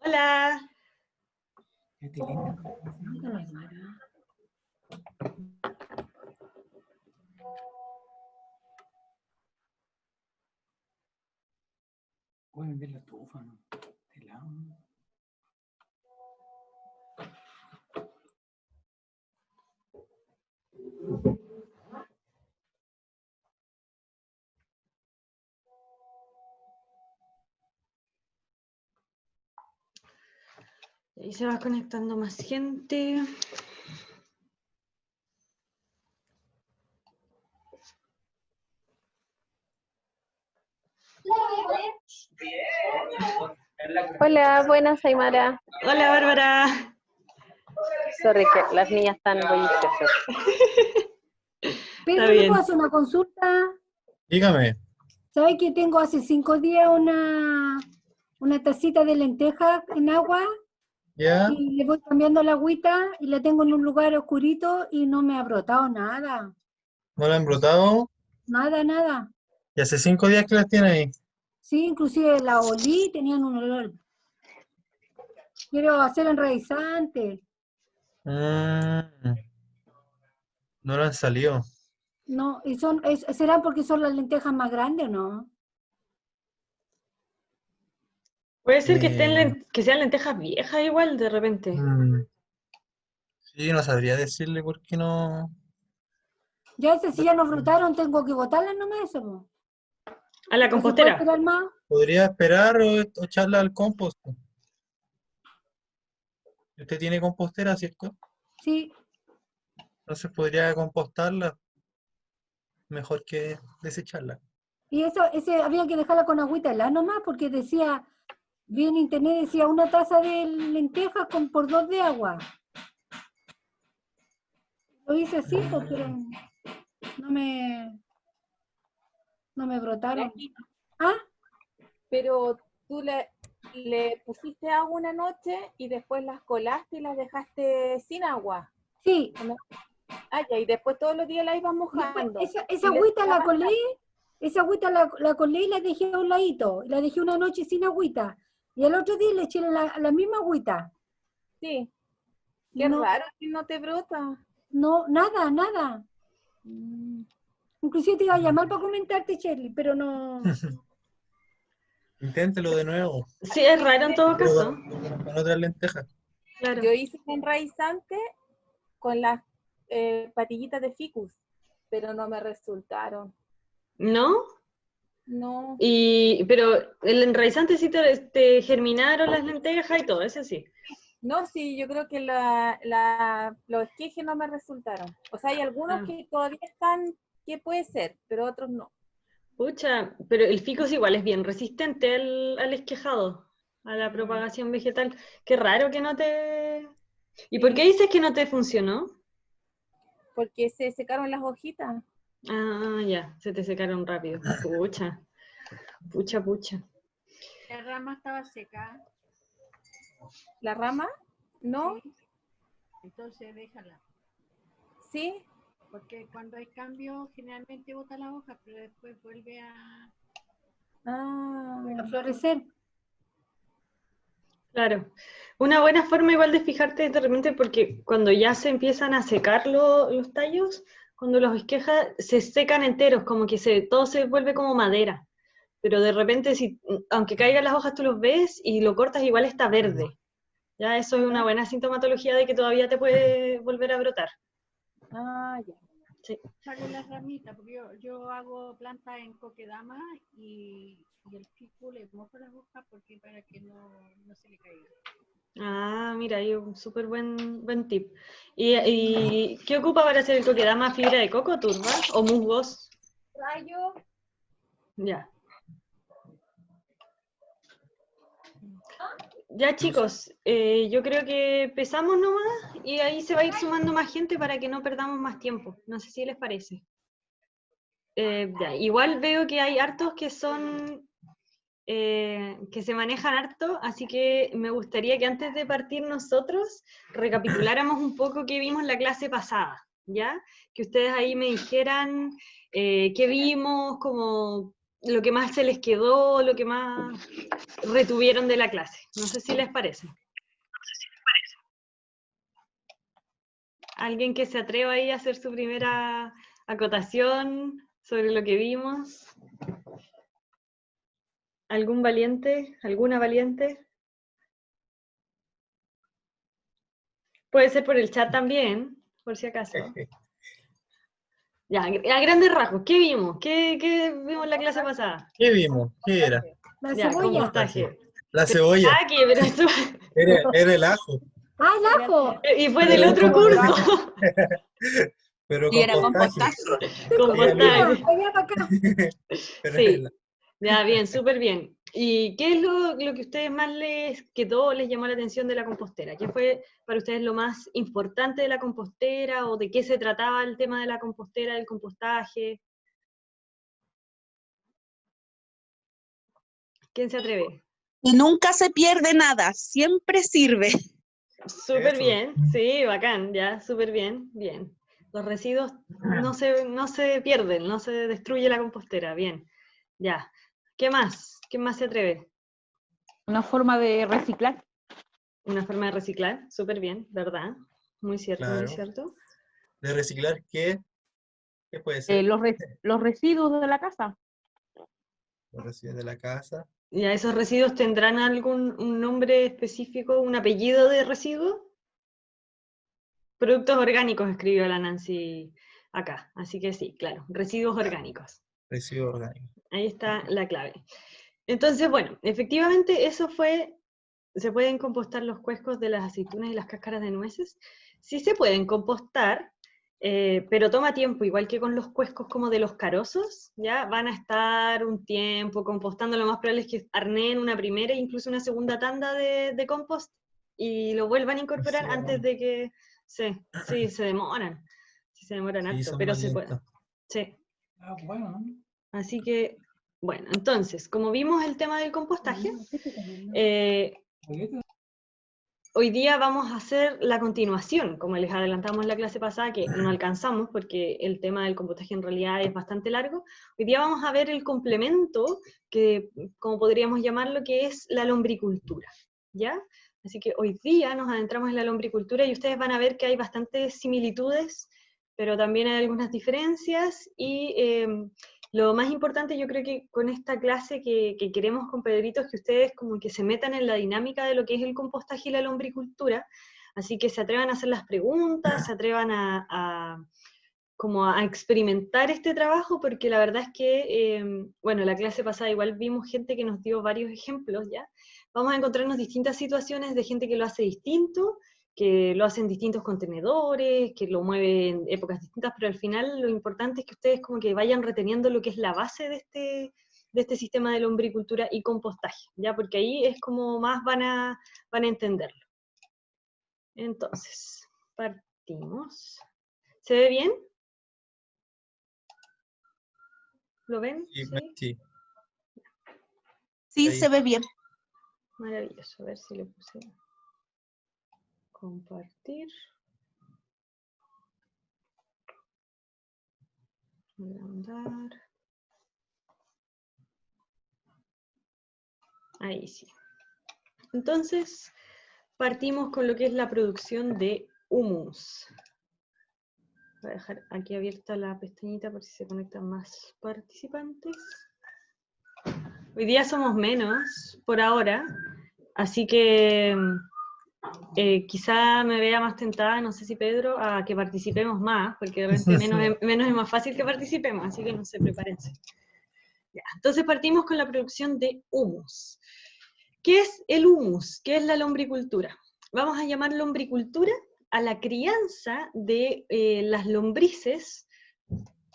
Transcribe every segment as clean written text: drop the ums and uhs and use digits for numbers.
Hola. Voy a vender la estufa, ¿no? De lado, ¿no? Ahí se va conectando más gente. Hola, buenas, Aymara. Hola, Bárbara. Sorry, que las niñas están bulliciosas. Está Pedro, ¿le bien. puedo hacer una consulta? Dígame. ¿Sabes que tengo hace 5 días una tacita de lentejas en agua ¿Ya? y le voy cambiando la agüita y la tengo en un lugar oscurito y no me ha brotado nada? ¿No la han brotado? Nada, nada. Y hace 5 días que las tiene ahí. Sí, inclusive la olí, tenían un olor. Quiero hacer enraizante. Mm, no le han salido. No, y ¿será porque son las lentejas más grandes o no? Puede ser que Eh, que sean lentejas viejas igual de repente. mm, sí, no sabría decirle por qué no. Ya sé, si ya no brotaron, tengo que botarlas nomás eso, po. A la ¿O se puede compostera. esperar más? Podría esperar o echarla al compost. Usted tiene compostera, ¿cierto? Sí. Entonces podría compostarla mejor que desecharla. Y ese había que dejarla con agüita helada nomás, porque decía, vi en internet, decía una taza de lentejas por 2 de agua. Lo hice así, pues, pero no me, no me brotaron. Jackie, Ah, pero tú le pusiste agua una noche y después las colaste y las dejaste sin agua, sí. ¿o no? Ah, ya, y después todos los días la ibas Después, mojando. esa Y le agüita la secabas colé, esa agüita la colé y la dejé a un ladito. La dejé una noche sin agüita. Y el otro día le eché la misma agüita. sí, Y qué no, raro que no te brota. no, nada, nada. Mm. Inclusive te iba a llamar para comentarte, Shirley, pero no. Inténtelo de nuevo, Sí, es raro en todo pero caso. con otras lentejas. Claro. Yo hice un enraizante con las patillitas de ficus, pero no me resultaron. ¿No? No, Pero el enraizante sí te germinaron las lentejas y todo, eso sí. no, sí, yo creo que los esquejes no me resultaron. O sea, hay algunos Ah, que todavía están, que puede ser, pero otros no. pucha, pero el ficus igual es bien resistente al esquejado, a la propagación vegetal. Qué raro que no te... ¿Y por qué Sí, dices que no te funcionó? porque se secaron las hojitas. Ah, ya, se te secaron rápido. Pucha, pucha, pucha. La rama estaba seca, ¿La rama? ¿No? sí, entonces déjala, ¿Sí? porque cuando hay cambio generalmente bota la hoja, pero después vuelve a... A Ah, florecer. Claro. Una buena forma igual de fijarte de repente, porque cuando ya se empiezan a secar los tallos, cuando los esquejas se secan enteros, como que todo se vuelve como madera. Pero de repente, aunque caigan las hojas, tú los ves y lo cortas, igual está verde. Ya eso es una buena sintomatología de que todavía te puede volver a brotar. ya. Sí. Sale la ramita, porque yo hago planta en coquedama y el fico le mojo las hojas porque para que no se le caiga. Ah, mira, hay un súper buen tip. ¿Y qué ocupa para hacer el coquedama? ¿Fibra de coco, turba o musgos? Rayo. Ya. Ya chicos, yo creo que empezamos nomás y ahí se va a ir sumando más gente para que no perdamos más tiempo. No sé si les parece. Ya, igual veo que hay hartos que son, que se manejan harto, así que me gustaría que antes de partir nosotros recapituláramos un poco qué vimos la clase pasada, ¿ya? Que ustedes ahí me dijeran qué vimos, como lo que más se les quedó, lo que más retuvieron de la clase. No sé si les parece. ¿Alguien que se atreva ahí a hacer su primera acotación sobre lo que vimos? ¿Algún valiente? ¿Alguna valiente? Puede ser por el chat también, por si acaso. Ya, a grandes rasgos, ¿qué vimos? ¿Qué vimos en la clase pasada? ¿Qué vimos? ¿Qué era? La Ya, cebolla. compostaje. La cebolla. Ah, pero eso... Era el ajo. Ah, el ajo. Y fue del Pero otro curso. Pero Y era compostaje. Compostaje. Allá para acá. Pero Sí. Ya, bien, súper bien. ¿Y qué es lo que a ustedes más les quedó, les llamó la atención de la compostera? ¿Qué fue para ustedes lo más importante de la compostera o de qué se trataba el tema de la compostera, del compostaje? ¿Quién se atreve? Y nunca se pierde nada, siempre sirve. Súper Eso. bien, sí, bacán, ya, súper bien, bien. Los residuos no se pierden, no se destruye la compostera, bien. Ya. ¿Qué más? ¿Quién más se atreve? Una forma de reciclar. Una forma de reciclar, súper bien, ¿verdad? Muy cierto, muy Claro. cierto. ¿De reciclar qué? ¿Qué puede ser? Los residuos de la casa. Los residuos de la casa. ¿Y a esos residuos tendrán un nombre específico, un apellido de residuo? Productos orgánicos, escribió la Nancy acá. Así que sí, claro, residuos orgánicos. Residuos orgánicos. Ahí está la clave. Entonces, bueno, efectivamente eso fue, ¿se pueden compostar los cuescos de las aceitunas y las cáscaras de nueces? Sí se pueden compostar, pero toma tiempo, igual que con los cuescos como de los carozos, ya van a estar un tiempo compostando, lo más probable es que arneen una primera e incluso una segunda tanda de compost y lo vuelvan a incorporar Sí, antes de que, sí, se demoran Sí, harto, son pero más se puede, lentos. sí. Ah, bueno, ¿no? Así que, bueno, entonces, como vimos el tema del compostaje, ¿Boleta? hoy día vamos a hacer la continuación, como les adelantamos en la clase pasada, que no alcanzamos porque el tema del compostaje en realidad es bastante largo. Hoy día vamos a ver el complemento, que, como podríamos llamarlo, que es la lombricultura, ¿ya? Así que hoy día nos adentramos en la lombricultura y ustedes van a ver que hay bastantes similitudes, pero también hay algunas diferencias y lo más importante yo creo que con esta clase que queremos con Pedrito es que ustedes como que se metan en la dinámica de lo que es el compostaje y la lombricultura, así que se atrevan a hacer las preguntas, se atrevan como a experimentar este trabajo, porque la verdad es que, bueno, la clase pasada igual vimos gente que nos dio varios ejemplos, ¿ya? Vamos a encontrarnos distintas situaciones de gente que lo hace distinto, que lo hacen distintos contenedores, que lo mueve en épocas distintas, pero al final lo importante es que ustedes como que vayan reteniendo lo que es la base de este sistema de lombricultura y compostaje, ¿ya? Porque ahí es como más van a entenderlo. Entonces, partimos. ¿Se ve bien? ¿Lo ven? Sí, ¿Sí? sí. Sí, Ahí. se ve bien. Maravilloso. A ver si le puse compartir. Agrandar. Ahí sí. Entonces, partimos con lo que es la producción de humus. Voy a dejar aquí abierta la pestañita por si se conectan más participantes. Hoy día somos menos, por ahora, así que quizá me vea más tentada, no sé si Pedro, a que participemos más, porque de repente menos es más fácil que participemos, así que no sé, prepárense. Ya, entonces partimos con la producción de humus. ¿Qué es el humus? ¿Qué es la lombricultura? Vamos a llamar lombricultura a la crianza de las lombrices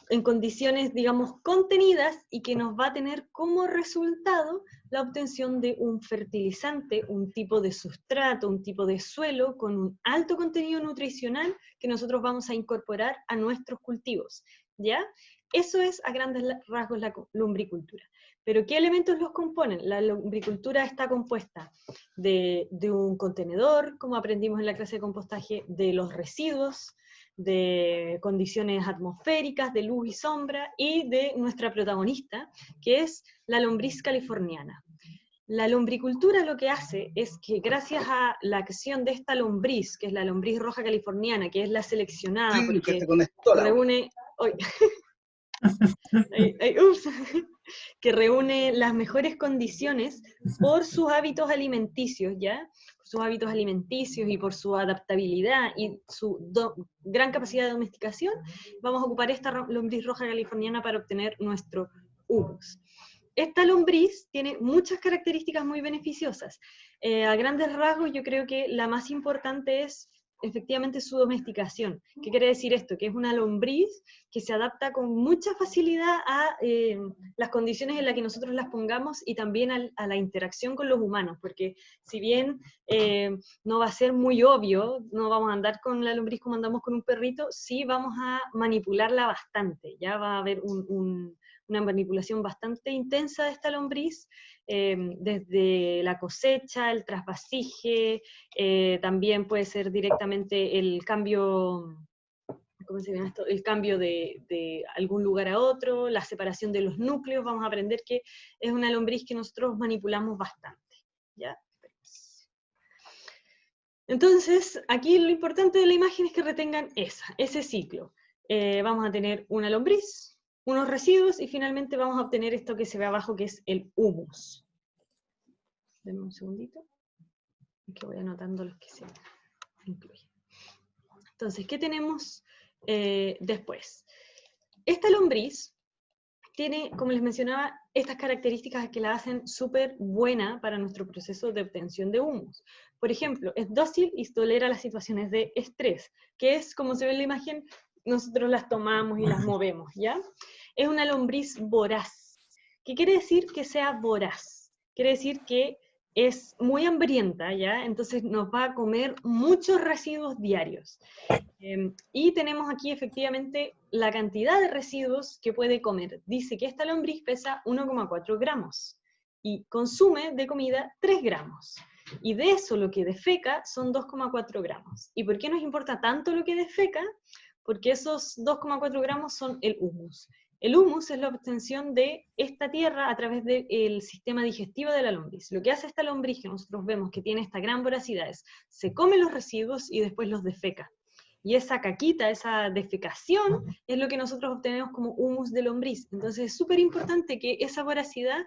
en condiciones, digamos, contenidas y que nos va a tener como resultado la obtención de un fertilizante, un tipo de sustrato, un tipo de suelo con un alto contenido nutricional que nosotros vamos a incorporar a nuestros cultivos, ¿ya? Eso es a grandes rasgos la lombricultura. Pero ¿qué elementos los componen? La lombricultura está compuesta de un contenedor, como aprendimos en la clase de compostaje, de los residuos, de condiciones atmosféricas, de luz y sombra, y de nuestra protagonista, que es la lombriz californiana. La lombricultura lo que hace es que gracias a la acción de esta lombriz, que es la lombriz roja californiana, que es la seleccionada Sí, que porque se conectó la reúne... ups, que reúne las mejores condiciones por sus hábitos alimenticios, ¿ya? Por sus hábitos alimenticios y por su adaptabilidad y su gran capacidad de domesticación, vamos a ocupar esta lombriz roja californiana para obtener nuestro humus. Esta lombriz tiene muchas características muy beneficiosas. A grandes rasgos, yo creo que la más importante es efectivamente su domesticación. ¿Qué quiere decir esto? Que es una lombriz que se adapta con mucha facilidad a las condiciones en las que nosotros las pongamos y también a la interacción con los humanos, porque si bien no va a ser muy obvio, no vamos a andar con la lombriz como andamos con un perrito, sí vamos a manipularla bastante, ya va a haber una manipulación bastante intensa de esta lombriz, desde la cosecha, el trasvasije, también puede ser directamente el cambio, ¿cómo se llama esto? El cambio de algún lugar a otro, la separación de los núcleos. Vamos a aprender que es una lombriz que nosotros manipulamos bastante, ¿ya? Entonces, aquí lo importante de la imagen es que retengan ese ciclo. Vamos a tener una lombriz, unos residuos, y finalmente vamos a obtener esto que se ve abajo, que es el humus. Denme un segundito, que voy anotando los que se incluyen. Entonces, ¿qué tenemos después? Esta lombriz tiene, como les mencionaba, estas características que la hacen súper buena para nuestro proceso de obtención de humus. Por ejemplo, es dócil y tolera las situaciones de estrés, que es, como se ve en la imagen, nosotros las tomamos y las movemos, ¿ya? Es una lombriz voraz. ¿Qué quiere decir que sea voraz? Quiere decir que es muy hambrienta, ¿ya? Entonces nos va a comer muchos residuos diarios. Y tenemos aquí efectivamente la cantidad de residuos que puede comer. Dice que esta lombriz pesa 1,4 gramos y consume de comida 3 gramos. Y de eso lo que defeca son 2,4 gramos. ¿Y por qué nos importa tanto lo que defeca? Porque esos 2,4 gramos son el humus. El humus es la obtención de esta tierra a través del sistema digestivo de la lombriz. Lo que hace esta lombriz, que nosotros vemos que tiene esta gran voracidad, es se come los residuos y después los defeca. Y esa caquita, esa defecación, es lo que nosotros obtenemos como humus de lombriz. Entonces es súper importante que esa voracidad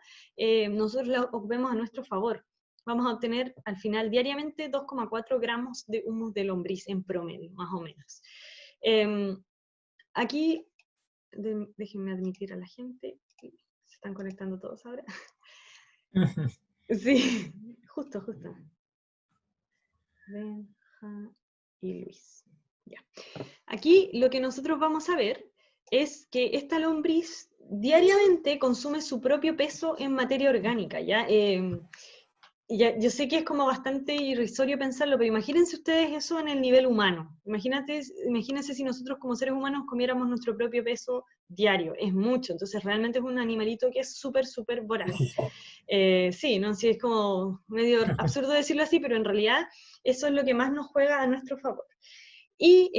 nosotros la ocupemos a nuestro favor. Vamos a obtener al final diariamente 2,4 gramos de humus de lombriz en promedio, más o menos. Aquí, déjenme admitir a la gente, se están conectando todos ahora. Sí, justo. Benja y Luis. Ya. Aquí lo que nosotros vamos a ver es que esta lombriz diariamente consume su propio peso en materia orgánica, ¿ya? Yo sé que es como bastante irrisorio pensarlo, pero imagínense ustedes eso en el nivel humano. Imagínense si nosotros como seres humanos comiéramos nuestro propio peso diario. Es mucho, entonces realmente es un animalito que es súper, súper voraz. Sí, ¿no? Sí, es como medio absurdo decirlo así, pero en realidad eso es lo que más nos juega a nuestro favor. Y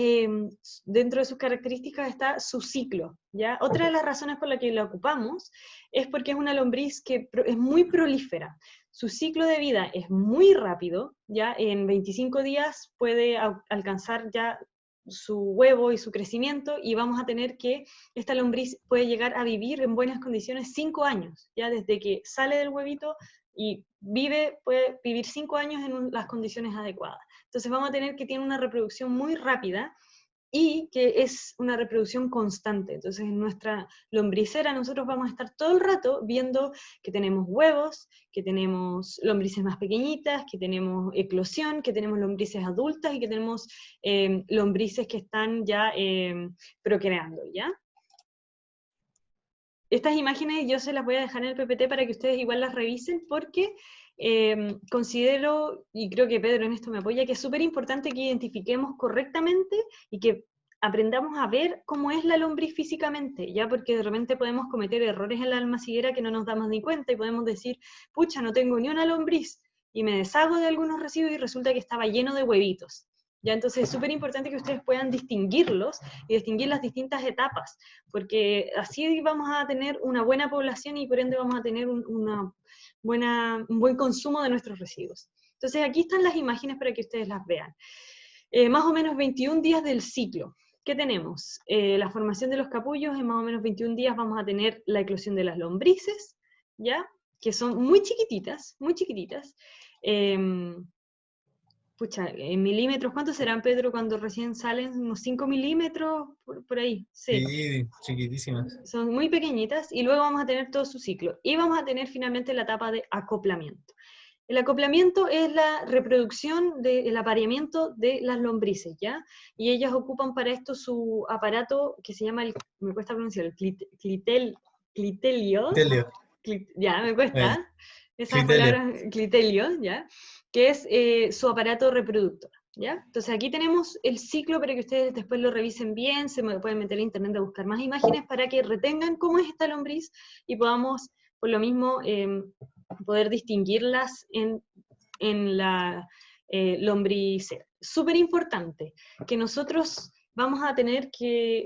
dentro de sus características está su ciclo, ¿ya? Otra de las razones por las que la ocupamos es porque es una lombriz que es muy prolífera. Su ciclo de vida es muy rápido, ¿ya? En 25 días puede alcanzar ya su huevo y su crecimiento, y vamos a tener que esta lombriz puede llegar a vivir en buenas condiciones 5 años, ya desde que sale del huevito y puede vivir 5 años en las condiciones adecuadas. Entonces vamos a tener que tiene una reproducción muy rápida y que es una reproducción constante. Entonces en nuestra lombricera nosotros vamos a estar todo el rato viendo que tenemos huevos, que tenemos lombrices más pequeñitas, que tenemos eclosión, que tenemos lombrices adultas y que tenemos lombrices que están ya procreando, ¿ya? Estas imágenes yo se las voy a dejar en el PPT para que ustedes igual las revisen, porque considero, y creo que Pedro en esto me apoya, que es súper importante que identifiquemos correctamente y que aprendamos a ver cómo es la lombriz físicamente, ya, porque de repente podemos cometer errores en la almaciguera que no nos damos ni cuenta y podemos decir, pucha, no tengo ni una lombriz, y me deshago de algunos residuos y resulta que estaba lleno de huevitos. ¿ya? Entonces es súper importante que ustedes puedan distinguirlos y distinguir las distintas etapas, porque así vamos a tener una buena población y por ende vamos a tener un buen consumo de nuestros residuos. Entonces aquí están las imágenes para que ustedes las vean. Más o menos 21 días del ciclo. ¿Qué tenemos? La formación de los capullos, en más o menos 21 días vamos a tener la eclosión de las lombrices, ¿ya? Que son muy chiquititas, muy chiquititas. En milímetros, ¿cuántos serán, Pedro, cuando recién salen? ¿Unos 5 milímetros? Por ahí, sí. Sí, chiquitísimas. Son muy pequeñitas, y luego vamos a tener todo su ciclo. Y vamos a tener finalmente la etapa de acoplamiento. El acoplamiento es la reproducción el apareamiento de las lombrices, ¿ya? Y ellas ocupan para esto su aparato que se llama, me cuesta pronunciar, el clitelio. Telio. Ya, me cuesta. Esas Clitelio. palabras, clitelio, ¿ya? Que es su aparato reproductor, ¿ya? Entonces aquí tenemos el ciclo para que ustedes después lo revisen bien, se pueden meter en internet a buscar más imágenes para que retengan cómo es esta lombriz y podamos, por lo mismo, poder distinguirlas en la lombricera. Súper importante que nosotros vamos a tener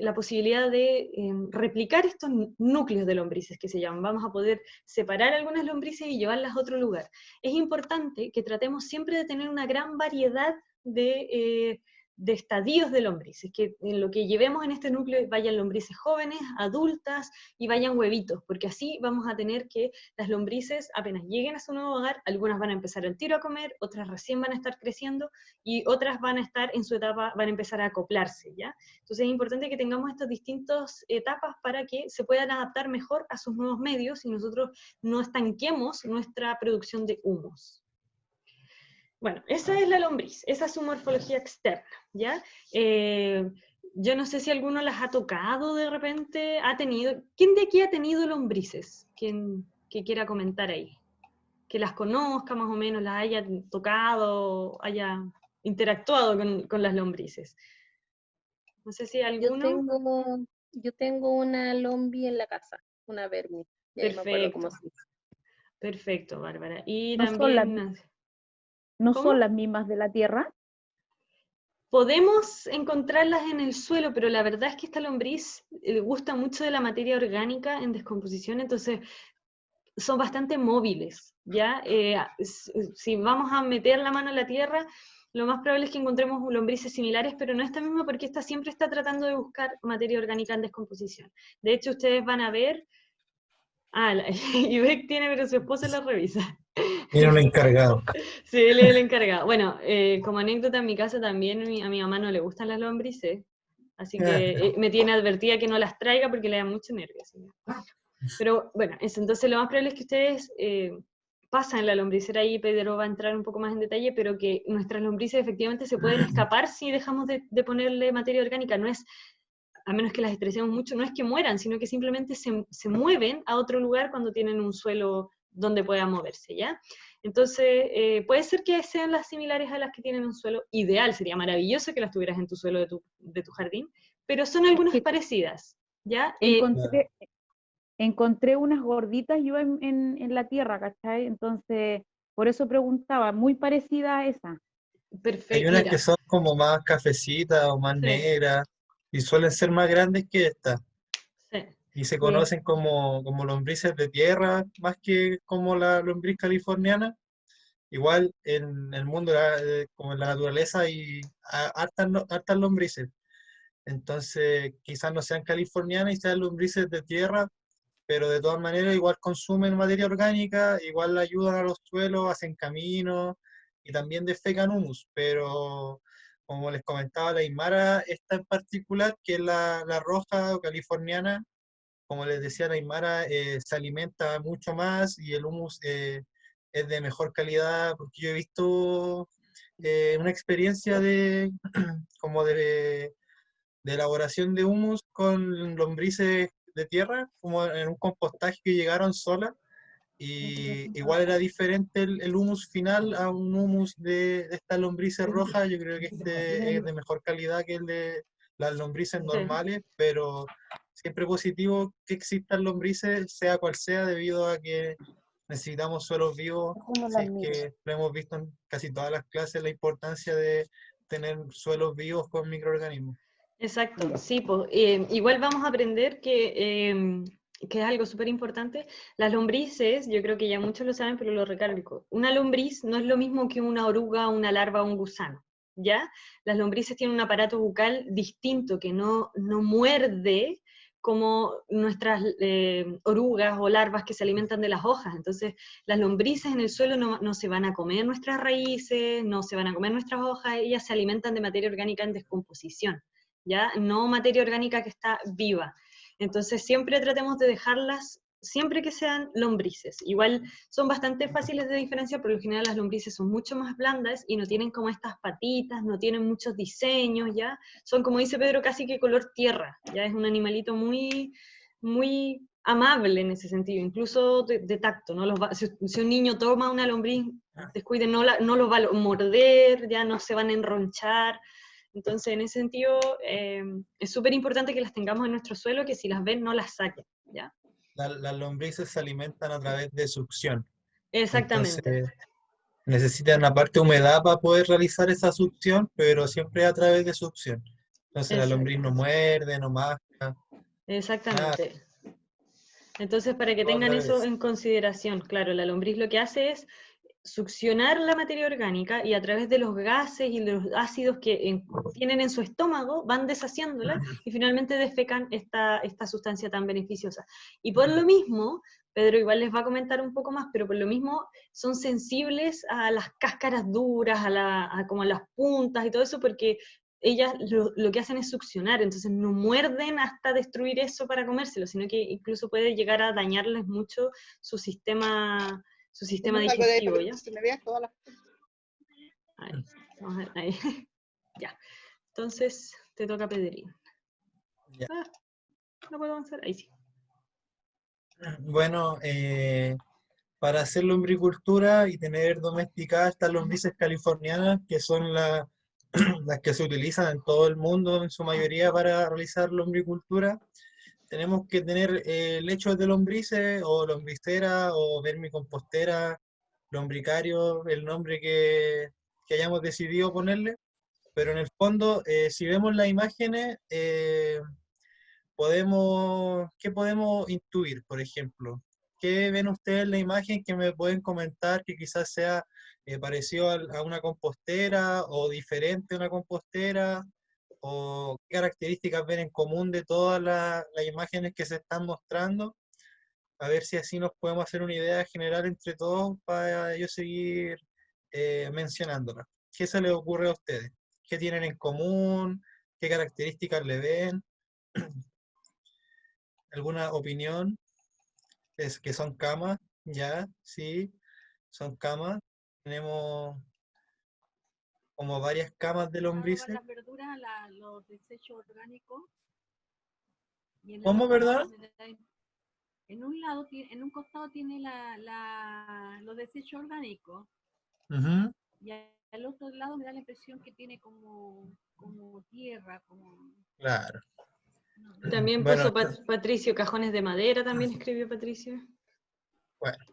la posibilidad de replicar estos núcleos de lombrices que se llaman. Vamos a poder separar algunas lombrices y llevarlas a otro lugar. Es importante que tratemos siempre de tener una gran variedad de estadios de lombrices, que en lo que llevemos en este núcleo vayan lombrices jóvenes, adultas y vayan huevitos, porque así vamos a tener que las lombrices apenas lleguen a su nuevo hogar, algunas van a empezar al tiro a comer, otras recién van a estar creciendo y otras van a estar en su etapa, van a empezar a acoplarse, ¿ya? Entonces es importante que tengamos estas distintas etapas para que se puedan adaptar mejor a sus nuevos medios y nosotros no estanquemos nuestra producción de humos. Bueno, esa es la lombriz, esa es su morfología externa, ¿ya? Yo no sé si alguno las ha tocado de repente, ¿quién de aquí ha tenido lombrices? ¿Quién que quiera comentar ahí? Que las conozca más o menos, las haya tocado, haya interactuado con las lombrices. No sé si alguno... Yo tengo una lombi en la casa, una vermi. Ya me acuerdo cómo se dice. Perfecto, Bárbara. Y No también... ¿No ¿Cómo? son las mismas de la Tierra? Podemos encontrarlas en el suelo, pero la verdad es que esta lombriz gusta mucho de la materia orgánica en descomposición, entonces son bastante móviles, ¿ya? Si vamos a meter la mano en la tierra, lo más probable es que encontremos lombrices similares, pero no esta misma porque esta siempre está tratando de buscar materia orgánica en descomposición. De hecho, ustedes van a ver... Ivek tiene, pero su esposa la revisa. Tiene un encargado. Sí, él es el encargado. Bueno, como anécdota, en mi casa también a mi mamá no le gustan las lombrices, así que me tiene advertida que no las traiga porque le da mucho nervio. Pero bueno, entonces lo más probable es que ustedes pasan la lombricera ahí, Pedro va a entrar un poco más en detalle, pero que nuestras lombrices efectivamente se pueden escapar si dejamos de ponerle materia orgánica. No es, a menos que las estresemos mucho, no es que mueran, sino que simplemente se mueven a otro lugar cuando tienen un suelo donde puedan moverse, ¿ya? Entonces, puede ser que sean las similares a las que tienen un suelo ideal, sería maravilloso que las tuvieras en tu suelo de tu jardín, pero son algunas parecidas, ¿ya? Encontré unas gorditas yo en la tierra, ¿cachai? Entonces, por eso preguntaba, muy parecida a esa. Perfecto. Hay unas que son como más cafecitas o más negras y suelen ser más grandes que estas. Sí. Y se conocen como lombrices de tierra, más que como la lombriz californiana. Igual en el mundo, como en la naturaleza, hay hartas lombrices. Entonces, quizás no sean californianas y sean lombrices de tierra, pero de todas maneras igual consumen materia orgánica, igual ayudan a los suelos, hacen caminos y también defecan humus. Pero, como les comentaba la Aymara, esta en particular, que es la roja o californiana, como les decía la Aymara, se alimenta mucho más y el humus es de mejor calidad, porque yo he visto una experiencia como de elaboración de humus con lombrices de tierra, como en un compostaje que llegaron solas, y igual era diferente el humus final a un humus de estas lombrices rojas. Yo creo que este es de mejor calidad que el de las lombrices normales, pero siempre positivo que existan lombrices, sea cual sea, debido a que necesitamos suelos vivos. Así es que lo hemos visto en casi todas las clases, la importancia de tener suelos vivos con microorganismos. Exacto, sí, pues, igual vamos a aprender que es algo súper importante. Las lombrices, yo creo que ya muchos lo saben, pero lo recalco. Una lombriz no es lo mismo que una oruga, una larva o un gusano, ¿ya? Las lombrices tienen un aparato bucal distinto, que no muerde como nuestras orugas o larvas que se alimentan de las hojas. Entonces, las lombrices en el suelo no se van a comer nuestras raíces, no se van a comer nuestras hojas, ellas se alimentan de materia orgánica en descomposición, ¿ya? No materia orgánica que está viva. Entonces siempre tratemos de dejarlas, siempre que sean lombrices. Igual son bastante fáciles de diferenciar, por lo general las lombrices son mucho más blandas y no tienen como estas patitas, no tienen muchos diseños, ¿ya? Son, como dice Pedro, casi que color tierra, ¿ya? Es un animalito muy, muy amable en ese sentido, incluso de tacto, ¿no? Si un niño toma una lombriz, descuide, no los va a morder, ya no se van a enronchar. Entonces, en ese sentido, es súper importante que las tengamos en nuestro suelo, que si las ven, no las saquen, ¿ya? Las lombrices se alimentan a través de succión. Exactamente. Entonces, necesitan aparte humedad para poder realizar esa succión, pero siempre a través de succión. Entonces la lombriz no muerde, no masca, Exactamente. Entonces, para que todo a tengan través de eso eso. en consideración, claro, la lombriz lo que hace es succionar la materia orgánica y a través de los gases y los ácidos que tienen en su estómago van deshaciéndola y finalmente defecan esta sustancia tan beneficiosa. Y por lo mismo, Pedro igual les va a comentar un poco más, pero por lo mismo son sensibles a las cáscaras duras, como a las puntas y todo eso, porque ellas lo que hacen es succionar, entonces no muerden hasta destruir eso para comérselo, sino que incluso puede llegar a dañarles mucho su sistema digestivo, ¿ya? Se me vea todas las... Ahí, vamos a ver, ahí. Ya. Entonces, te toca Pedrín. Ya. No puedo avanzar, ahí sí. Bueno, para hacer lombricultura y tener domesticadas estas lombrices californianas, que son las que se utilizan en todo el mundo en su mayoría para realizar lombricultura, tenemos que tener lechos de lombrices o lombricera o vermicompostera, lombricario, el nombre que hayamos decidido ponerle, pero en el fondo, si vemos las imágenes, ¿qué podemos intuir, por ejemplo? ¿Qué ven ustedes en la imagen que me pueden comentar que quizás sea parecido a una compostera o diferente a una compostera? ¿O qué características ven en común de todas las imágenes que se están mostrando? A ver si así nos podemos hacer una idea general entre todos para yo seguir mencionándolas. ¿Qué se les ocurre a ustedes? ¿Qué tienen en común? ¿Qué características le ven? ¿Alguna opinión? Es que son camas, ya, sí, son camas. Tenemos como varias camas de lombrices. Las verduras, los desechos orgánicos. Y en el ¿Cómo, otro verdad? lado, en un lado, en un costado tiene los desechos orgánicos. Ujú. Y al otro lado me da la impresión que tiene como tierra, como... Claro. También Bueno, puso Patricio, cajones de madera, también escribió Patricio. bueno.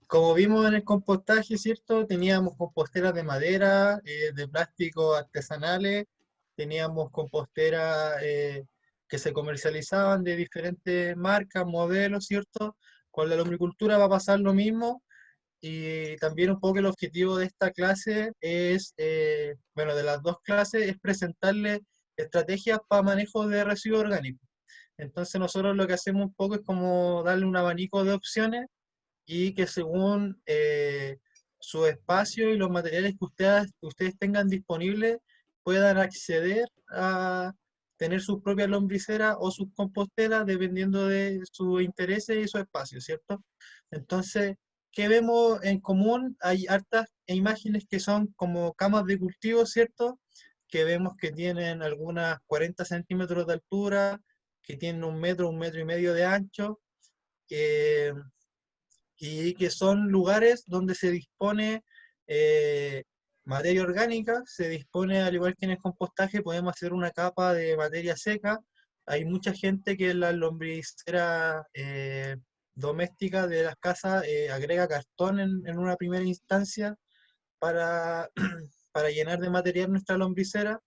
Como vimos en el compostaje, ¿cierto? Teníamos composteras de madera, de plástico artesanales, teníamos composteras que se comercializaban de diferentes marcas, modelos, ¿cierto? Con la lombricultura va a pasar lo mismo, y también un poco el objetivo de esta clase es, bueno, de las dos clases, es presentarle estrategias para manejo de residuos orgánicos. Entonces nosotros lo que hacemos un poco es como darle un abanico de opciones y que según su espacio y los materiales que ustedes tengan disponibles, puedan acceder a tener sus propias lombriceras o sus composteras dependiendo de sus intereses y su espacio, ¿cierto? Entonces, ¿qué vemos en común? Hay hartas imágenes que son como camas de cultivo, ¿cierto? Que vemos que tienen algunas 40 centímetros de altura, que tienen un metro y medio de ancho, y que son lugares donde se dispone materia orgánica, se dispone, al igual que en el compostaje, podemos hacer una capa de materia seca. Hay mucha gente que en la lombricera doméstica de las casas agrega cartón en una primera instancia para para llenar de material nuestra lombricera.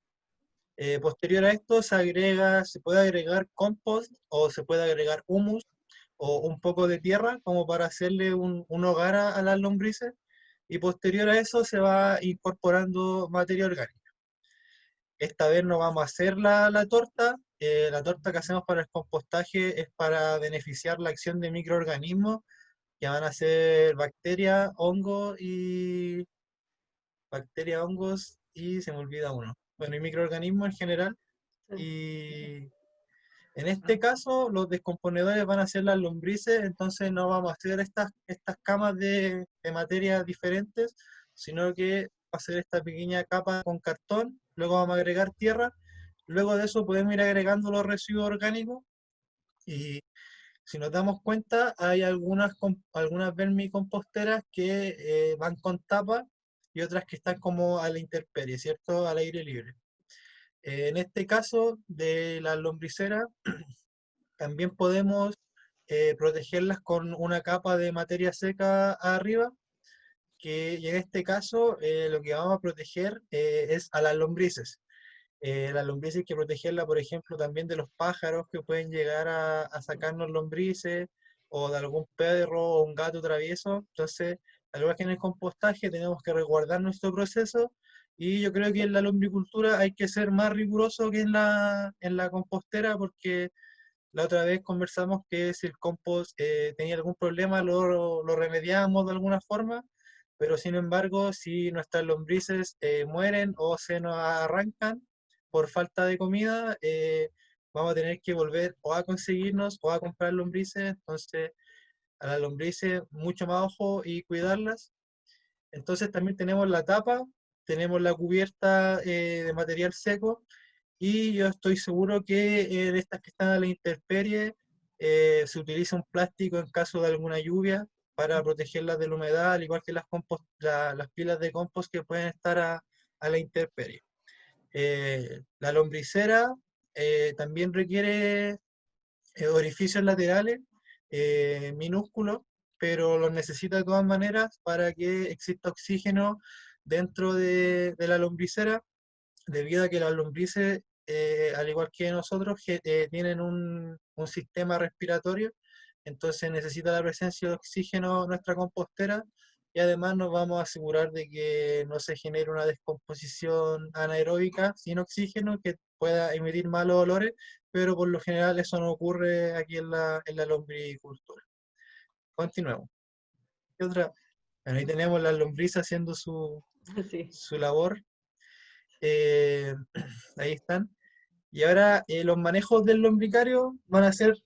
Posterior a esto se puede agregar compost o se puede agregar humus o un poco de tierra como para hacerle un hogar a las lombrices, y posterior a eso se va incorporando materia orgánica. Esta vez no vamos a hacer la torta. La torta que hacemos para el compostaje es para beneficiar la acción de microorganismos que van a ser hongos y se me olvida uno. Bueno, y microorganismos en general. Y en este caso, los descomponedores van a ser las lombrices, entonces no vamos a hacer estas camas de materia diferentes, sino que va a ser esta pequeña capa con cartón, luego vamos a agregar tierra, luego de eso podemos ir agregando los residuos orgánicos, y si nos damos cuenta, hay algunas vermicomposteras que van con tapa y otras que están como a la intemperie, ¿cierto? Al aire libre. En este caso de las lombriceras, también podemos protegerlas con una capa de materia seca arriba, y en este caso lo que vamos a proteger es a las lombrices. Las lombrices hay que protegerlas, por ejemplo, también de los pájaros que pueden llegar a sacarnos lombrices, o de algún perro o un gato travieso. Entonces, al igual que en el compostaje, tenemos que resguardar nuestro proceso, y yo creo que en la lombricultura hay que ser más riguroso que en la compostera, porque la otra vez conversamos que si el compost tenía algún problema lo remediábamos de alguna forma, pero sin embargo, si nuestras lombrices mueren o se nos arrancan por falta de comida, vamos a tener que volver o a conseguirnos o a comprar lombrices. Entonces, a las lombrices mucho más ojo y cuidarlas. Entonces también tenemos la tapa, tenemos la cubierta de material seco, y yo estoy seguro que de estas que están a la intemperie se utiliza un plástico en caso de alguna lluvia para protegerlas de la humedad, al igual que las pilas de compost que pueden estar a la intemperie. La lombricera también requiere orificios laterales minúsculos, pero los necesita de todas maneras para que exista oxígeno dentro de la lombricera, debido a que las lombrices, al igual que nosotros, tienen un sistema respiratorio, entonces necesita la presencia de oxígeno nuestra compostera, y además nos vamos a asegurar de que no se genere una descomposición anaeróbica sin oxígeno que pueda emitir malos olores, pero por lo general eso no ocurre aquí en la lombricultura. Continuemos. ¿Qué otra? Bueno, ahí tenemos las lombrices haciendo su labor. Ahí están. Y ahora los manejos del lombricario van a ser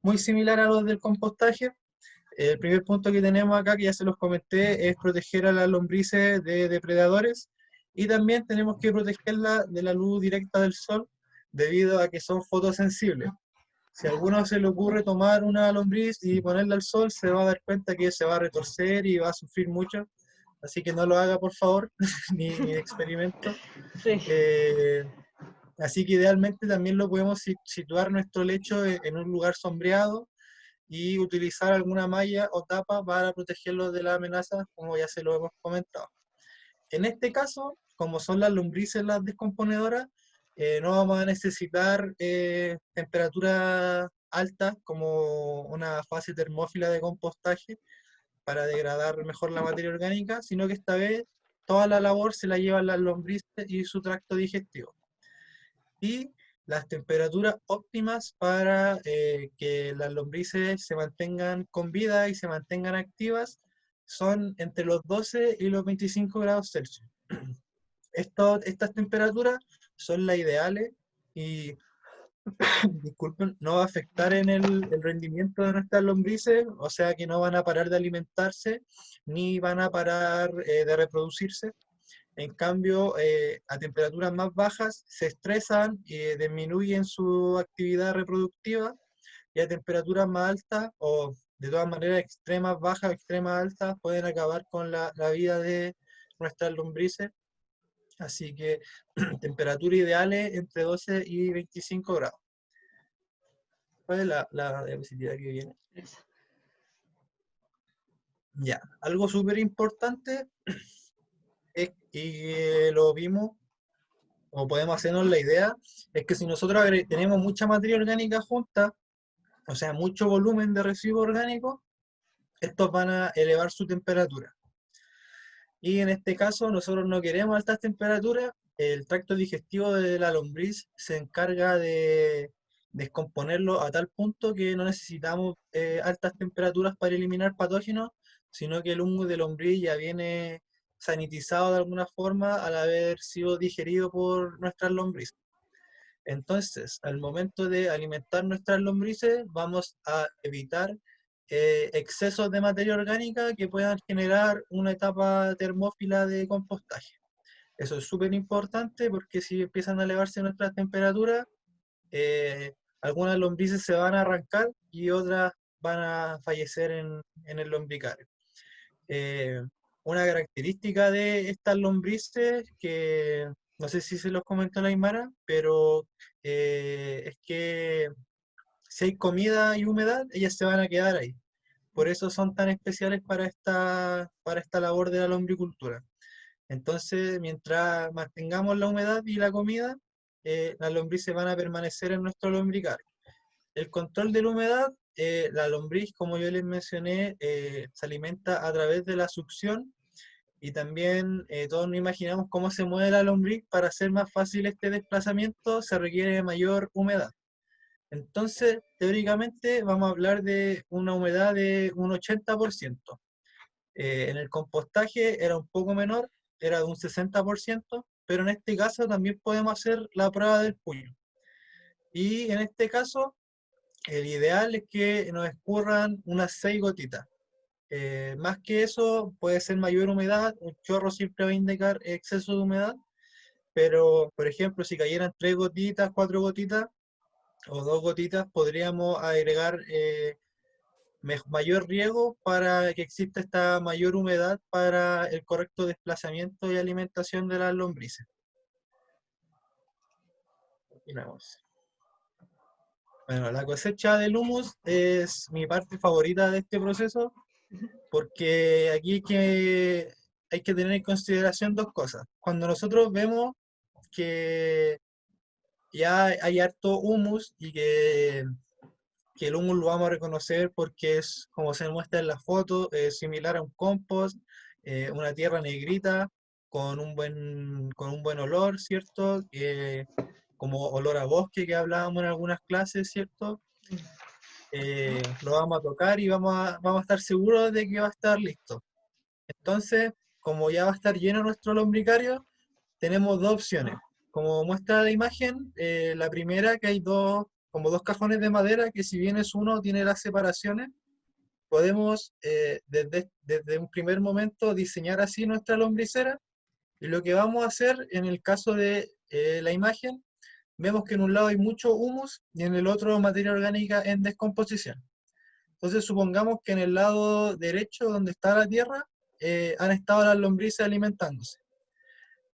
muy similares a los del compostaje. El primer punto que tenemos acá, que ya se los comenté, es proteger a las lombrices de depredadores, y también tenemos que protegerlas de la luz directa del sol, debido a que son fotosensibles. Si a alguno se le ocurre tomar una lombriz y ponerla al sol, se va a dar cuenta que se va a retorcer y va a sufrir mucho. Así que no lo haga, por favor, ni experimento. Así que idealmente también lo podemos situar nuestro lecho en un lugar sombreado y utilizar alguna malla o tapa para protegerlo de las amenazas, como ya se lo hemos comentado. En este caso, como son las lombrices las descomponedoras, no vamos a necesitar temperaturas altas como una fase termófila de compostaje para degradar mejor la materia orgánica, sino que esta vez toda la labor se la llevan las lombrices y su tracto digestivo. Y las temperaturas óptimas para que las lombrices se mantengan con vida y se mantengan activas son entre los 12 y los 25 grados Celsius. Estas temperaturas son las ideales y disculpen, no va a afectar en el rendimiento de nuestras lombrices, o sea que no van a parar de alimentarse ni van a parar de reproducirse. En cambio, a temperaturas más bajas se estresan y disminuyen su actividad reproductiva, y a temperaturas más altas, o de todas maneras extremas bajas o extremas altas, pueden acabar con la vida de nuestras lombrices. Así que temperaturas ideales entre 12 y 25 grados. ¿Cuál es la diapositiva que viene? Ya, algo súper importante es y lo vimos, o podemos hacernos la idea, es que si nosotros tenemos mucha materia orgánica junta, o sea, mucho volumen de residuos orgánicos, estos van a elevar su temperatura. Y en este caso nosotros no queremos altas temperaturas, el tracto digestivo de la lombriz se encarga de descomponerlo a tal punto que no necesitamos altas temperaturas para eliminar patógenos, sino que el humus de lombriz ya viene sanitizado de alguna forma al haber sido digerido por nuestras lombrices. Entonces, al momento de alimentar nuestras lombrices, vamos a evitar excesos de materia orgánica que puedan generar una etapa termófila de compostaje. Eso es súper importante porque si empiezan a elevarse nuestras temperaturas, algunas lombrices se van a arrancar y otras van a fallecer en el lombricario. Una característica de estas lombrices que no sé si se los comentó la Aymara, pero es que si hay comida y humedad, ellas se van a quedar ahí. Por eso son tan especiales para esta labor de la lombricultura. Entonces, mientras mantengamos la humedad y la comida, las lombrices van a permanecer en nuestro lombricario. El control de la humedad, la lombriz, como yo les mencioné, se alimenta a través de la succión y también todos nos imaginamos cómo se mueve la lombriz. Para hacer más fácil este desplazamiento se requiere mayor humedad. Entonces, teóricamente vamos a hablar de una humedad de un 80%. En el compostaje era un poco menor, era de un 60%, pero en este caso también podemos hacer la prueba del puño. Y en este caso, el ideal es que nos escurran unas 6 gotitas. Más que eso, puede ser mayor humedad, un chorro siempre va a indicar exceso de humedad, pero por ejemplo, si cayeran 3 gotitas, 4 gotitas o 2 gotitas, podríamos agregar mayor riego para que exista esta mayor humedad para el correcto desplazamiento y alimentación de las lombrices. Continuamos. Bueno, la cosecha del humus es mi parte favorita de este proceso, porque aquí hay que tener en consideración dos cosas. Cuando nosotros vemos que ya hay harto humus y que el humus lo vamos a reconocer porque es, como se muestra en la foto, similar a un compost, una tierra negrita con un buen olor, ¿cierto? Como olor a bosque que hablábamos en algunas clases, ¿cierto? Lo vamos a tocar y vamos a estar seguros de que va a estar listo. Entonces, como ya va a estar lleno nuestro lombricario, tenemos dos opciones. Como muestra la imagen, la primera, que hay como dos cajones de madera, que si bien es uno, tiene las separaciones, podemos desde un primer momento diseñar así nuestra lombricera. Y lo que vamos a hacer en el caso de la imagen, vemos que en un lado hay mucho humus y en el otro materia orgánica en descomposición. Entonces supongamos que en el lado derecho, donde está la tierra, han estado las lombrices alimentándose.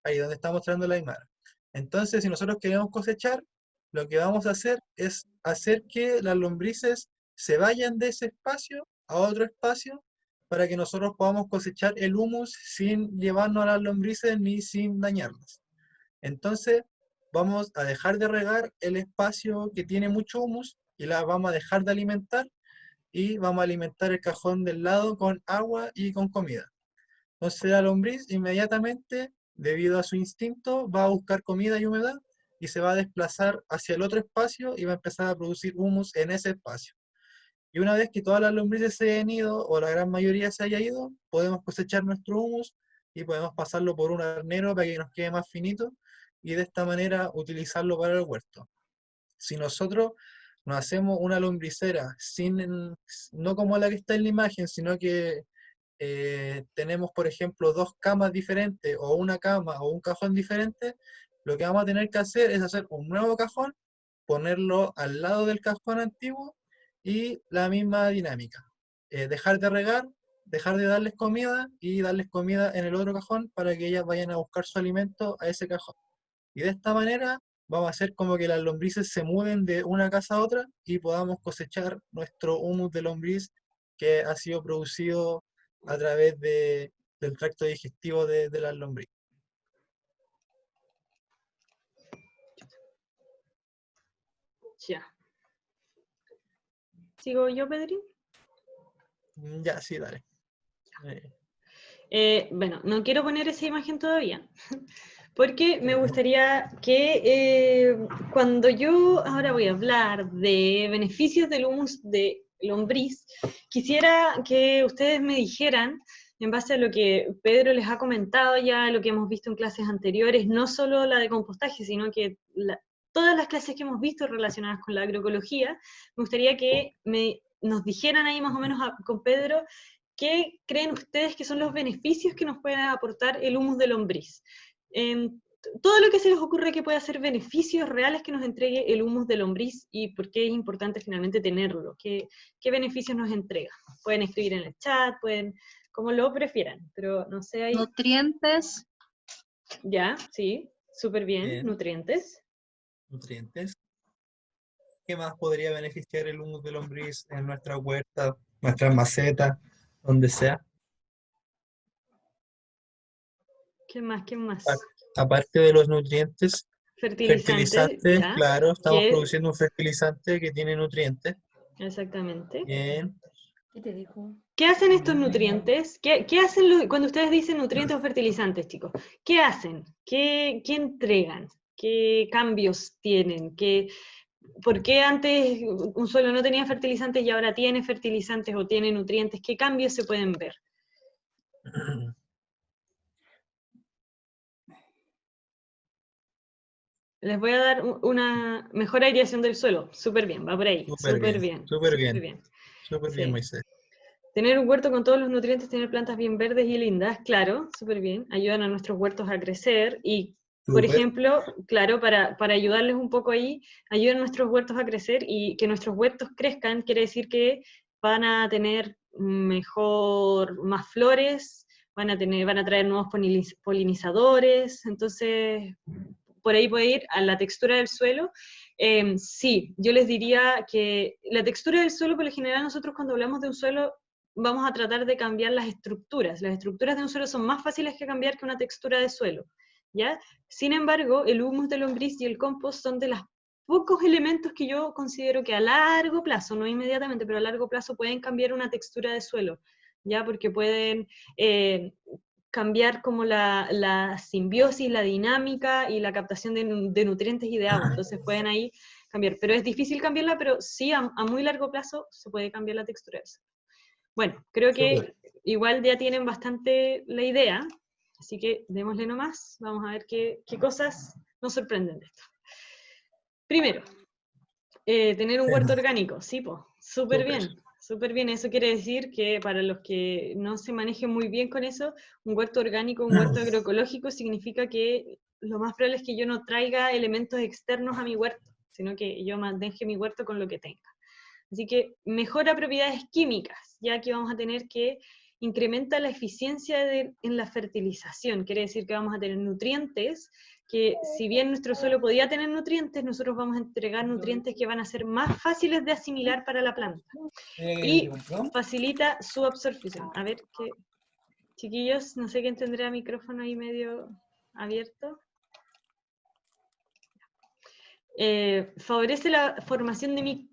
Ahí donde está mostrando la imagen. Entonces, si nosotros queremos cosechar, lo que vamos a hacer es hacer que las lombrices se vayan de ese espacio a otro espacio para que nosotros podamos cosechar el humus sin llevarnos a las lombrices ni sin dañarlas. Entonces, vamos a dejar de regar el espacio que tiene mucho humus y la vamos a dejar de alimentar y vamos a alimentar el cajón del lado con agua y con comida. Entonces la lombriz inmediatamente, debido a su instinto, va a buscar comida y humedad y se va a desplazar hacia el otro espacio y va a empezar a producir humus en ese espacio. Y una vez que todas las lombrices se hayan ido, o la gran mayoría se haya ido, podemos cosechar nuestro humus y podemos pasarlo por un arnero para que nos quede más finito y de esta manera utilizarlo para el huerto. Si nosotros nos hacemos una lombricera no como la que está en la imagen, sino que tenemos, por ejemplo, dos camas diferentes, o una cama o un cajón diferente, lo que vamos a tener que hacer es hacer un nuevo cajón, ponerlo al lado del cajón antiguo y la misma dinámica. Dejar de regar, dejar de darles comida y darles comida en el otro cajón para que ellas vayan a buscar su alimento a ese cajón. Y de esta manera vamos a hacer como que las lombrices se muden de una casa a otra y podamos cosechar nuestro humus de lombriz que ha sido producido a través del tracto digestivo de las lombrices. ¿Sigo yo, Pedrín? Ya, sí, dale. Bueno, no quiero poner esa imagen todavía, porque me gustaría que cuando yo ahora voy a hablar de beneficios del humus de lombriz, quisiera que ustedes me dijeran, en base a lo que Pedro les ha comentado ya, lo que hemos visto en clases anteriores, no solo la de compostaje, sino que todas las clases que hemos visto relacionadas con la agroecología, me gustaría que nos dijeran ahí más o menos con Pedro, ¿qué creen ustedes que son los beneficios que nos puede aportar el humus de lombriz? Todo lo que se les ocurre que pueda ser beneficios reales que nos entregue el humus de lombriz y por qué es importante finalmente tenerlo. ¿Qué beneficios nos entrega? Pueden escribir en el chat, pueden, como lo prefieran, pero no sé ahí. Nutrientes. Ya, sí, súper bien. Bien. Nutrientes. Nutrientes. ¿Qué más podría beneficiar el humus de lombriz en nuestra huerta, nuestras macetas, donde sea? ¿Qué más? ¿Qué más? Aparte de los nutrientes, Fertilizantes, ya. claro, estamos ¿Qué? produciendo un fertilizante que tiene nutrientes. Exactamente. Bien. ¿Qué te dijo? ¿Qué hacen estos nutrientes? ¿Qué hacen cuando ustedes dicen nutrientes o fertilizantes, chicos? ¿Qué hacen? ¿Qué entregan? ¿Qué cambios tienen? ¿Por qué antes un suelo no tenía fertilizantes y ahora tiene fertilizantes o tiene nutrientes? ¿Qué cambios se pueden ver? Les voy a dar una mejor aireación del suelo. Súper bien, va por ahí. Súper bien. Súper bien, Sí. Moisés. Tener un huerto con todos los nutrientes, tener plantas bien verdes y lindas, claro, súper bien. Ayudan a nuestros huertos a crecer y, por ejemplo, claro, para ayudarles un poco ahí, ayudan a nuestros huertos a crecer y que nuestros huertos crezcan quiere decir que van a tener más flores, van a traer nuevos polinizadores, entonces por ahí puede ir a la textura del suelo. Sí, yo les diría que la textura del suelo, por lo general, nosotros cuando hablamos de un suelo, vamos a tratar de cambiar las estructuras. Las estructuras de un suelo son más fáciles que cambiar que una textura de suelo, ¿ya? Sin embargo, el humus de lombriz y el compost son de los pocos elementos que yo considero que a largo plazo, no inmediatamente, pero a largo plazo pueden cambiar una textura de suelo, ¿ya? Porque pueden cambiar como la simbiosis, la dinámica y la captación de nutrientes y de agua. Entonces pueden ahí cambiar. Pero es difícil cambiarla, pero sí a muy largo plazo se puede cambiar la textura del suelo. Bueno, creo que igual ya tienen bastante la idea, así que démosle nomás, vamos a ver qué cosas nos sorprenden de esto. Primero, tener un huerto orgánico, sí, pues, súper bien, eso quiere decir que para los que no se manejen muy bien con eso, un huerto orgánico, un huerto agroecológico significa que lo más probable es que yo no traiga elementos externos a mi huerto, sino que yo mantenga mi huerto con lo que tenga. Así que mejora propiedades químicas, ya que vamos a tener que incrementa la eficiencia en la fertilización, quiere decir que vamos a tener nutrientes, que si bien nuestro suelo podía tener nutrientes, nosotros vamos a entregar nutrientes que van a ser más fáciles de asimilar para la planta. Y facilita su absorción. A ver, chiquillos, no sé quién tendrá micrófono ahí medio abierto. Favorece la formación de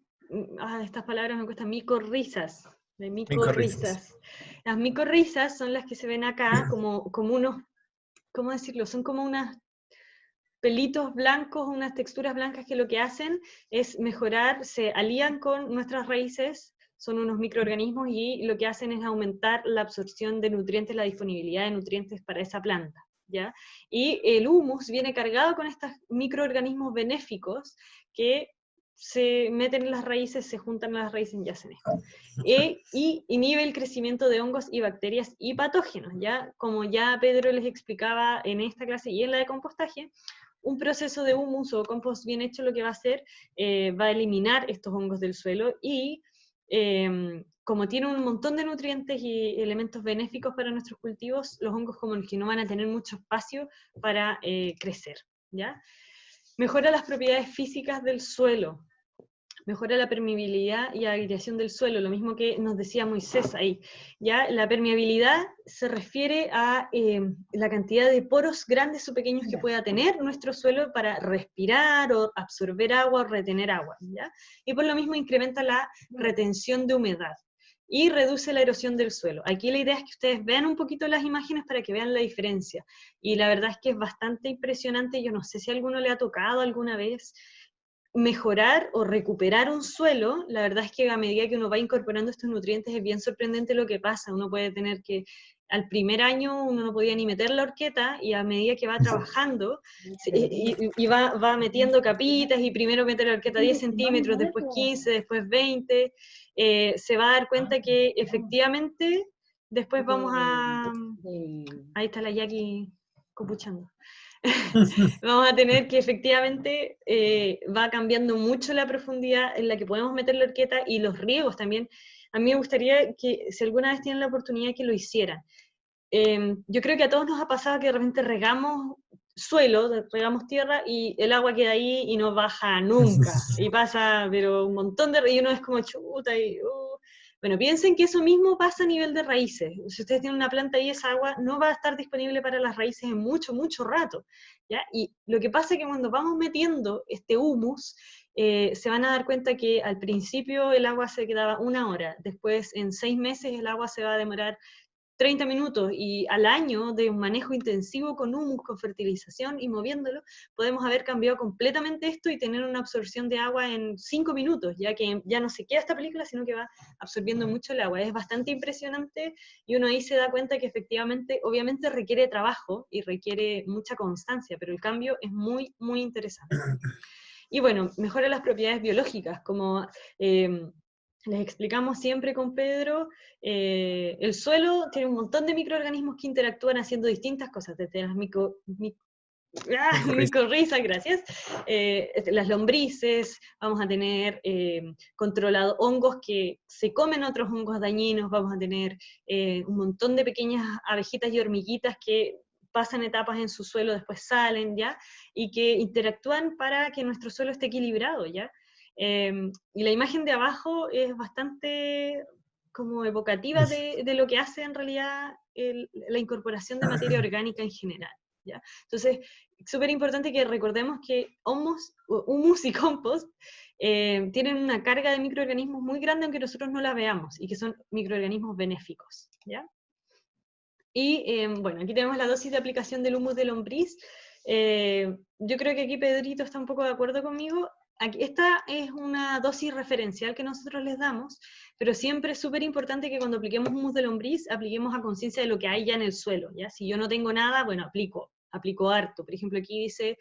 estas palabras me cuestan, micorrizas. De micorrizas. Las micorrizas son las que se ven acá como unos, ¿cómo decirlo? Son como unos pelitos blancos, unas texturas blancas que lo que hacen es mejorar, se alían con nuestras raíces, son unos microorganismos y lo que hacen es aumentar la absorción de nutrientes, la disponibilidad de nutrientes para esa planta, ¿ya? Y el humus viene cargado con estos microorganismos benéficos que se meten en las raíces, se juntan en las raíces y hacen esto. Y inhibe el crecimiento de hongos y bacterias y patógenos, ¿ya? Como ya Pedro les explicaba en esta clase y en la de compostaje, un proceso de humus o compost bien hecho lo que va a hacer, va a eliminar estos hongos del suelo y como tiene un montón de nutrientes y elementos benéficos para nuestros cultivos, los hongos como que no van a tener mucho espacio para crecer, ¿ya? Mejora las propiedades físicas del suelo. mejora la permeabilidad y agregación del suelo, lo mismo que nos decía Moisés ahí. ¿Ya? La permeabilidad se refiere a la cantidad de poros grandes o pequeños que pueda tener nuestro suelo para respirar o absorber agua o retener agua. ¿Ya? Y por lo mismo incrementa la retención de humedad y reduce la erosión del suelo. Aquí la idea es que ustedes vean un poquito las imágenes para que vean la diferencia. Y la verdad es que es bastante impresionante. Yo no sé si a alguno le ha tocado alguna vez mejorar o recuperar un suelo. La verdad es que a medida que uno va incorporando estos nutrientes es bien sorprendente lo que pasa. Uno puede tener que, al primer año uno no podía ni meter la horqueta, y a medida que va trabajando y va metiendo capitas, y primero mete la horqueta 10 centímetros, después 15, después 20, se va a dar cuenta que efectivamente después vamos a... Ahí está la Jackie copuchando. Vamos a tener que efectivamente va cambiando mucho la profundidad en la que podemos meter la horqueta, y los riegos también. A mí me gustaría que, si alguna vez tienen la oportunidad, que lo hicieran. Yo creo que a todos nos ha pasado que de repente regamos suelo, regamos tierra, y el agua queda ahí y no baja nunca, y pasa, pero un montón de... y uno es como chuta, y... Bueno, piensen que eso mismo pasa a nivel de raíces. Si ustedes tienen una planta y esa agua no va a estar disponible para las raíces en mucho, mucho rato, ¿ya? Y lo que pasa es que cuando vamos metiendo este humus, se van a dar cuenta que al principio el agua se quedaba 1 hora, después en 6 meses el agua se va a demorar 30 minutos, y al año de un manejo intensivo con humus, con fertilización y moviéndolo, podemos haber cambiado completamente esto y tener una absorción de agua en 5 minutos, ya que ya no se queda esta película, sino que va absorbiendo mucho el agua. Es bastante impresionante, y uno ahí se da cuenta que efectivamente, obviamente requiere trabajo y requiere mucha constancia, pero el cambio es muy, muy interesante. Y bueno, mejora las propiedades biológicas, como... les explicamos siempre con Pedro, el suelo tiene un montón de microorganismos que interactúan haciendo distintas cosas, desde las micorrizas, gracias, las lombrices, vamos a tener controlado hongos que se comen otros hongos dañinos, vamos a tener un montón de pequeñas abejitas y hormiguitas que pasan etapas en su suelo, después salen, ¿ya? Y que interactúan para que nuestro suelo esté equilibrado, ¿ya? Y la imagen de abajo es bastante como evocativa de lo que hace en realidad la incorporación de materia orgánica en general, ¿ya? Entonces, súper importante que recordemos que humus y compost tienen una carga de microorganismos muy grande, aunque nosotros no la veamos, y que son microorganismos benéficos, ¿ya? Y bueno, aquí tenemos la dosis de aplicación del humus de lombriz. Yo creo que aquí Pedrito está un poco de acuerdo conmigo. Aquí, esta es una dosis referencial que nosotros les damos, pero siempre es súper importante que cuando apliquemos humus de lombriz, apliquemos a conciencia de lo que hay ya en el suelo, ¿ya? Si yo no tengo nada, bueno, aplico harto. Por ejemplo, aquí dice,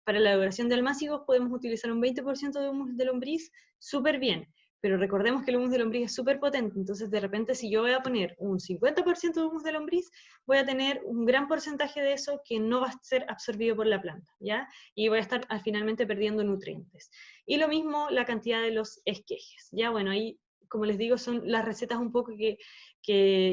para la elaboración de almácigos podemos utilizar un 20% de humus de lombriz, súper bien. Pero recordemos que el humus de lombriz es súper potente, entonces de repente si yo voy a poner un 50% de humus de lombriz, voy a tener un gran porcentaje de eso que no va a ser absorbido por la planta, ¿ya? Y voy a estar finalmente perdiendo nutrientes. Y lo mismo la cantidad de los esquejes, ¿ya? Bueno, ahí, como les digo, son las recetas un poco que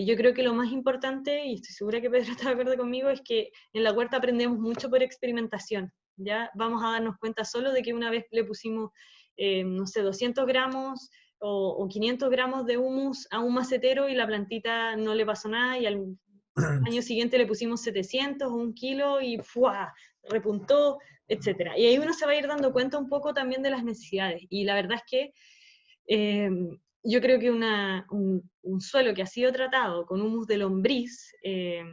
yo creo que lo más importante, y estoy segura que Pedro está de acuerdo conmigo, es que en la huerta aprendemos mucho por experimentación, ¿ya? Vamos a darnos cuenta solo de que una vez le pusimos no sé, 200 gramos o 500 gramos de humus a un macetero y la plantita no le pasó nada, y al año siguiente le pusimos 700 o 1 kilo y ¡fua!, repuntó, etc. Y ahí uno se va a ir dando cuenta un poco también de las necesidades. Y la verdad es que yo creo que un suelo que ha sido tratado con humus de lombriz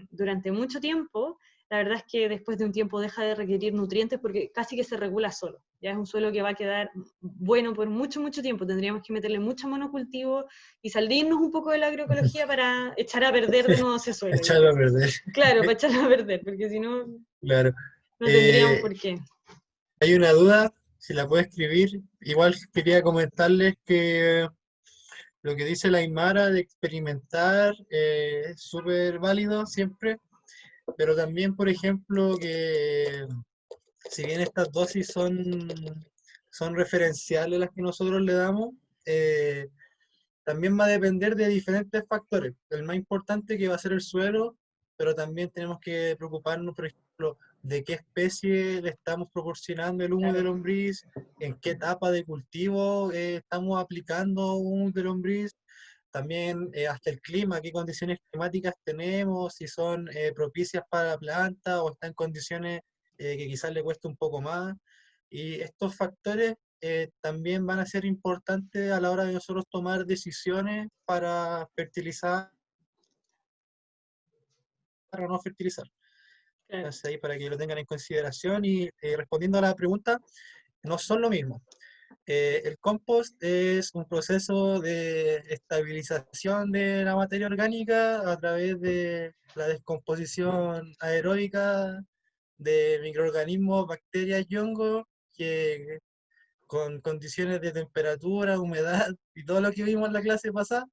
durante mucho tiempo, la verdad es que después de un tiempo deja de requerir nutrientes porque casi que se regula solo. Ya es un suelo que va a quedar bueno por mucho, mucho tiempo. Tendríamos que meterle mucho monocultivo y salirnos un poco de la agroecología para echar a perder de nuevo ese suelo. Echarlo a perder. Claro, para echarlo a perder, porque si no, Claro. no tendríamos por qué. Hay una duda, si la puedo escribir. Igual quería comentarles que lo que dice la Aymara de experimentar es súper válido siempre, pero también, por ejemplo, que si bien estas dosis son referenciales las que nosotros le damos, también va a depender de diferentes factores. El más importante que va a ser el suelo, pero también tenemos que preocuparnos, por ejemplo, de qué especie le estamos proporcionando el humus de lombriz, en qué etapa de cultivo estamos aplicando humus de lombriz, también hasta el clima, qué condiciones climáticas tenemos, si son propicias para la planta o están en condiciones que quizás le cueste un poco más. Y estos factores también van a ser importantes a la hora de nosotros tomar decisiones para fertilizar o no fertilizar. Entonces ahí para que lo tengan en consideración y respondiendo a la pregunta, no son lo mismo. El compost es un proceso de estabilización de la materia orgánica a través de la descomposición aeróbica de microorganismos, bacterias y hongos que con condiciones de temperatura, humedad y todo lo que vimos en la clase pasada,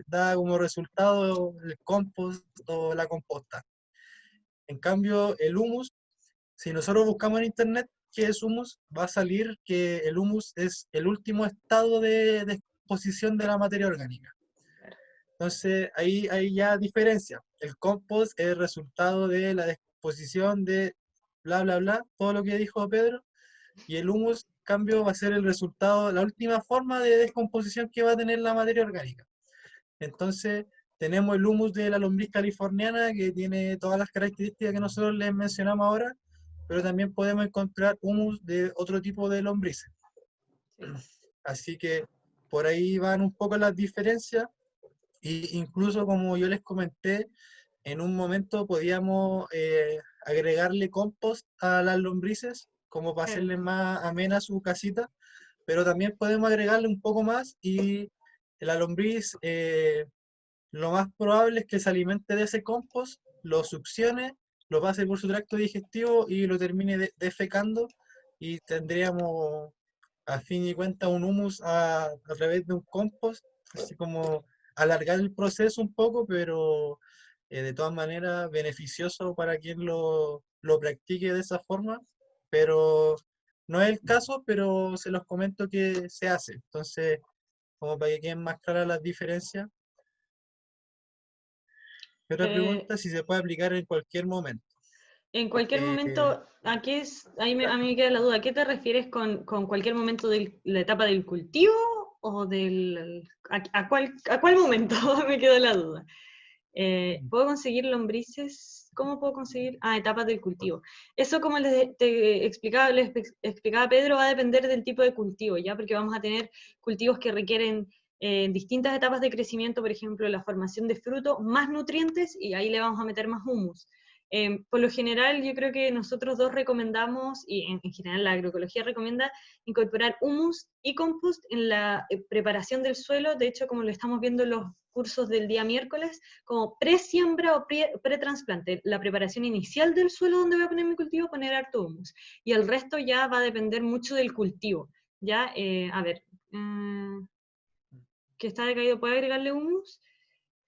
da como resultado el compost o la composta. En cambio, el humus, si nosotros buscamos en internet qué es humus, va a salir que el humus es el último estado de descomposición de la materia orgánica. Entonces, ahí hay ya diferencia. El compost es el resultado de la descomposición de bla, bla, bla, todo lo que dijo Pedro, y el humus, en cambio, va a ser el resultado, la última forma de descomposición que va a tener la materia orgánica. Entonces, tenemos el humus de la lombriz californiana, que tiene todas las características que nosotros les mencionamos ahora, pero también podemos encontrar humus de otro tipo de lombrices. Así que por ahí van un poco las diferencias, e incluso como yo les comenté, en un momento podíamos agregarle compost a las lombrices, como para hacerle más amena su casita, pero también podemos agregarle un poco más y la lombriz, lo más probable es que se alimente de ese compost, lo succione, lo pase por su tracto digestivo y lo termine defecando, y tendríamos a fin y cuenta un humus a través de un compost, así como alargar el proceso un poco, pero de todas maneras beneficioso para quien lo practique de esa forma, pero no es el caso, pero se los comento que se hace. Entonces, como para que queden más claras las diferencias. Otra pregunta, si se puede aplicar en cualquier momento. En cualquier momento, ¿a qué es? Ahí a mí me queda la duda, ¿a qué te refieres con cualquier momento de la etapa del cultivo o del... ¿A cuál momento? Me quedó la duda. ¿Puedo conseguir lombrices? ¿Cómo puedo conseguir? Etapas del cultivo. Eso, como les explicaba Pedro, va a depender del tipo de cultivo, ¿ya? Porque vamos a tener cultivos que requieren distintas etapas de crecimiento, por ejemplo, la formación de fruto, más nutrientes, y ahí le vamos a meter más humus. Por lo general, yo creo que nosotros dos recomendamos, y en general la agroecología recomienda, incorporar humus y compost en la preparación del suelo. De hecho, como lo estamos viendo en los cursos del día miércoles, como pre-siembra o pre-trasplante, la preparación inicial del suelo donde voy a poner mi cultivo, poner harto humus. Y el resto ya va a depender mucho del cultivo. Ya, a ver, que está decaído, ¿puede agregarle humus?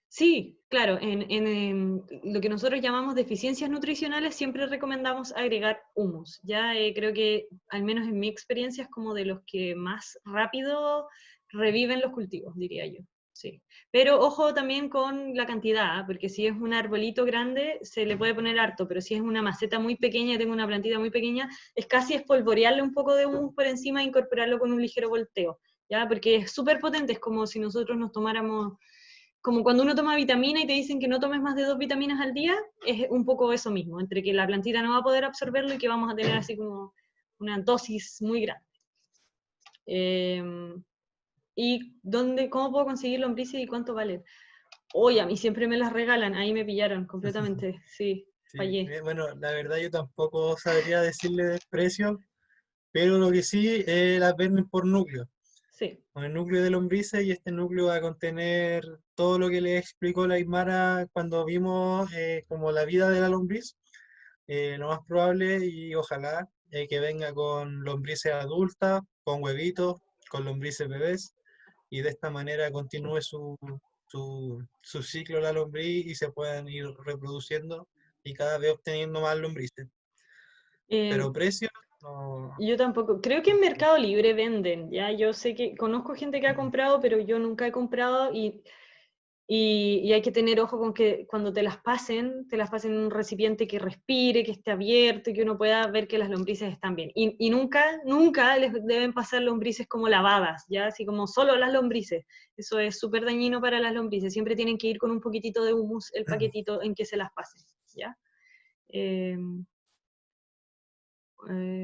Sí, claro, en lo que nosotros llamamos deficiencias nutricionales siempre recomendamos agregar humus. Ya creo que, al menos en mi experiencia, es como de los que más rápido reviven los cultivos, diría yo. Sí. Pero ojo también con la cantidad, porque si es un arbolito grande se le puede poner harto, pero si es una maceta muy pequeña, tengo una plantita muy pequeña, es casi espolvorearle un poco de humus por encima e incorporarlo con un ligero volteo, ¿ya? Porque es súper potente, es como si nosotros nos tomáramos... Como cuando uno toma vitamina y te dicen que no tomes más de 2 vitaminas al día, es un poco eso mismo, entre que la plantita no va a poder absorberlo y que vamos a tener así como una dosis muy grande. ¿Y cómo puedo conseguir lombrices y cuánto valen? Oye, a mí siempre me las regalan, ahí me pillaron completamente, sí, fallé. Bueno, la verdad yo tampoco sabría decirle el precio, pero lo que sí, las venden por núcleo. Sí. Con el núcleo de lombrices, y este núcleo va a contener todo lo que les explicó la Aymara cuando vimos como la vida de la lombriz. Lo más probable, y ojalá, que venga con lombrices adultas, con huevitos, con lombrices bebés, y de esta manera continúe su ciclo la lombriz y se puedan ir reproduciendo y cada vez obteniendo más lombrices. Pero precio... No. Yo tampoco, creo que en Mercado Libre venden, ya, yo sé que, conozco gente que ha comprado, pero yo nunca he comprado, y Y hay que tener ojo con que cuando te las pasen en un recipiente que respire, que esté abierto y que uno pueda ver que las lombrices están bien. Y nunca, nunca les deben pasar lombrices como lavadas, ¿ya? Así como solo las lombrices. Eso es súper dañino para las lombrices. Siempre tienen que ir con un poquitito de humus el paquetito en que se las pasen, ¿ya?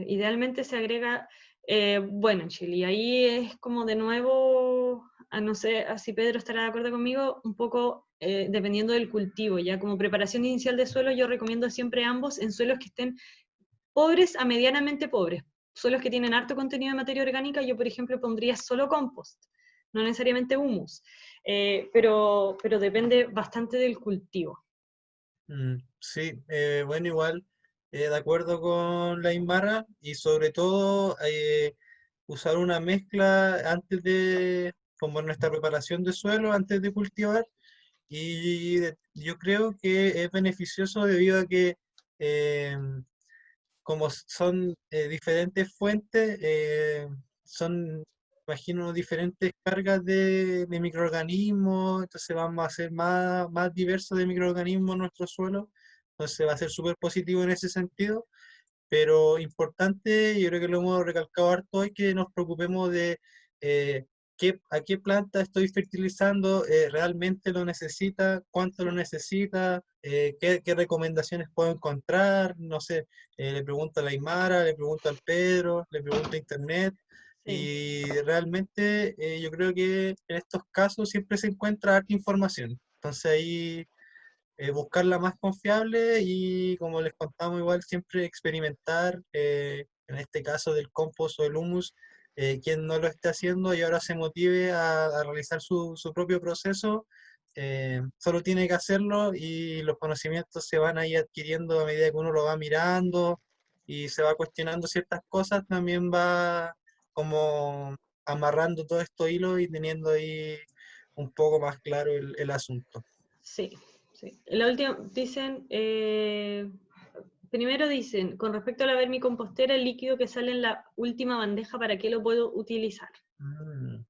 Idealmente se agrega, bueno, en Chile, y ahí es como de nuevo, no sé si Pedro estará de acuerdo conmigo, un poco dependiendo del cultivo, ya como preparación inicial de suelo yo recomiendo siempre ambos en suelos que estén pobres a medianamente pobres, suelos que tienen harto contenido de materia orgánica, yo por ejemplo pondría solo compost, no necesariamente humus, pero depende bastante del cultivo. Sí, bueno, igual, de acuerdo con la Aymara y sobre todo usar una mezcla antes de, como en nuestra preparación de suelo, antes de cultivar. Y yo creo que es beneficioso debido a que eh, como son diferentes fuentes, son, imagino, diferentes cargas de microorganismos, entonces vamos a ser más diversos de microorganismos en nuestro suelo, entonces va a ser súper positivo en ese sentido, pero importante, yo creo que lo hemos recalcado harto hoy, que nos preocupemos de a qué planta estoy fertilizando, realmente lo necesita, cuánto lo necesita, qué recomendaciones puedo encontrar, no sé, le pregunto a la Aymara, le pregunto al Pedro, le pregunto a Internet, Sí. y realmente yo creo que en estos casos siempre se encuentra harta información. Entonces ahí buscar la más confiable y como les contamos igual siempre experimentar, en este caso del compost o el humus, quien no lo esté haciendo y ahora se motive a realizar su propio proceso, solo tiene que hacerlo y los conocimientos se van ahí adquiriendo a medida que uno lo va mirando y se va cuestionando ciertas cosas, también va como amarrando todos estos hilos y teniendo ahí un poco más claro el asunto. Sí, sí. La última, dicen, primero dicen, con respecto a la vermicompostera, el líquido que sale en la última bandeja, ¿para qué lo puedo utilizar? Mm.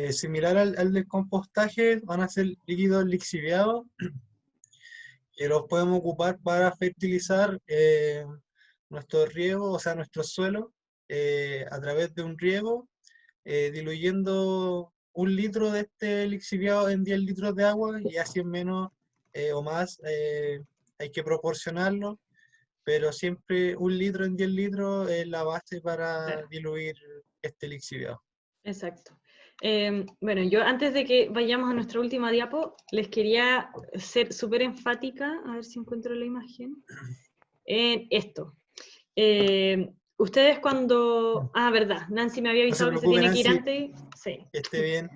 Similar al del compostaje, van a ser líquidos lixiviados que los podemos ocupar para fertilizar nuestro riego, o sea, nuestro suelo, a través de un riego, diluyendo 1 litro de este lixiviado en 10 litros de agua y así en menos o más hay que proporcionarlo, pero siempre 1 litro en 10 litros es la base para Claro. diluir este lixiviado. Exacto. Bueno, yo antes de que vayamos a nuestra última diapo, les quería ser súper enfática, a ver si encuentro la imagen, en esto. Ustedes cuando... Ah, verdad, Nancy me había No se avisado que se preocupe, tiene que ir Nancy, antes. Sí. que esté bien.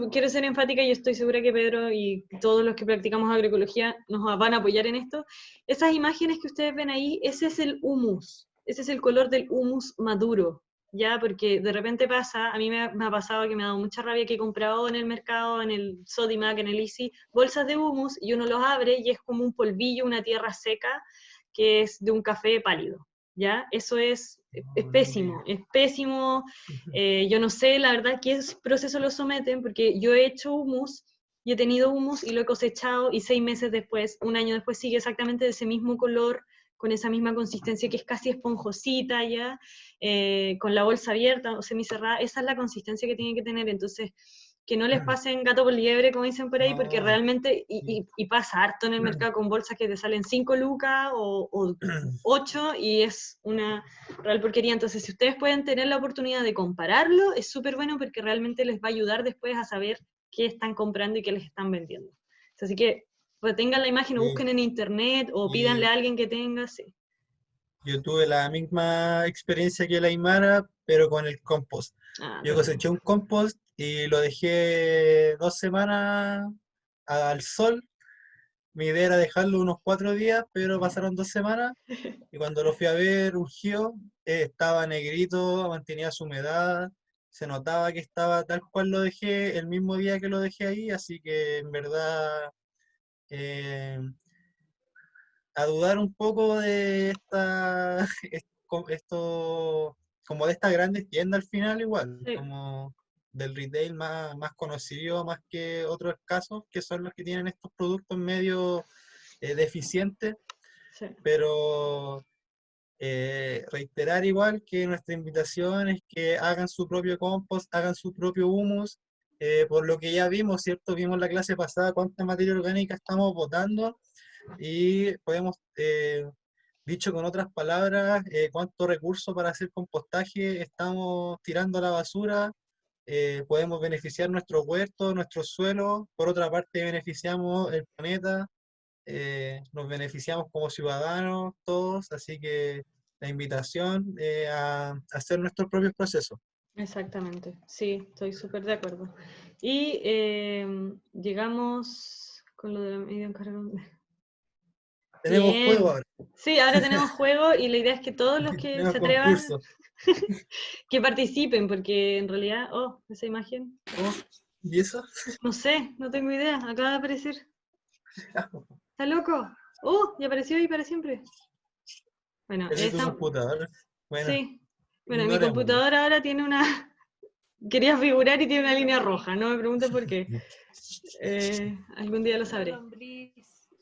Quiero ser enfática y estoy segura que Pedro y todos los que practicamos agroecología nos van a apoyar en esto. Esas imágenes que ustedes ven ahí, ese es el humus, ese es el color del humus maduro, ¿ya? Porque de repente pasa, a mí me ha pasado que me ha dado mucha rabia que he comprado en el mercado, en el Sodimac, en el Easy, bolsas de humus y uno los abre y es como un polvillo, una tierra seca que es de un café pálido, ¿ya? Eso es pésimo, es pésimo. Yo no sé, la verdad, qué proceso lo someten, porque yo he hecho humus y he tenido humus y lo he cosechado y 6 meses después, 1 año después, sigue exactamente de ese mismo color, con esa misma consistencia que es casi esponjosita ya, con la bolsa abierta o semicerrada. Esa es la consistencia que tiene que tener. Entonces, que no les pasen gato por liebre, como dicen por ahí, porque No, realmente, y pasa harto en el mercado con bolsas que te salen 5 lucas o 8 y es una real porquería. Entonces, si ustedes pueden tener la oportunidad de compararlo, es súper bueno porque realmente les va a ayudar después a saber qué están comprando y qué les están vendiendo. Así que retengan la imagen o sí. busquen en internet o pídanle Y a alguien que tenga, sí. yo tuve la misma experiencia que la Aymara, pero con el compost. Ah, Yo terrible. coseché un compost y lo dejé 2 semanas al sol. Mi idea era dejarlo unos 4 días, pero pasaron 2 semanas y cuando lo fui a ver urgió, estaba negrito, mantenía su humedad, se notaba que estaba tal cual lo dejé el mismo día que lo dejé ahí, así que en verdad eh, a dudar un poco de esto, como de estas grandes tiendas al final igual, Sí. como del retail más conocido, más que otros casos, que son los que tienen estos productos medio deficientes, Sí. pero reiterar igual que nuestra invitación es que hagan su propio compost, hagan su propio humus, por lo que ya vimos, ¿cierto? Vimos la clase pasada cuánta materia orgánica estamos botando y podemos, dicho con otras palabras, cuánto recurso para hacer compostaje estamos tirando a la basura. Podemos beneficiar nuestros huertos, nuestros suelos, por otra parte beneficiamos el planeta, nos beneficiamos como ciudadanos todos, así que la invitación a hacer nuestros propios procesos. Exactamente, sí, estoy súper de acuerdo. Y llegamos con lo de la medida encargada. Tenemos Bien. juego ahora, Sí, ahora tenemos juego y la idea es que todos los que tenemos se atrevan concurso. que participen, porque en realidad, oh, esa imagen, Oh, ¿y eso? no sé, no tengo idea, acaba de aparecer. ¿Está loco? Y apareció ahí para siempre. Bueno, Ese es tu computador. Bueno, sí. Bueno, mi ignorémoslo. computadora ahora tiene una... Quería figurar y tiene una línea roja, no me pregunten por qué. Algún día lo sabré. Lombriz.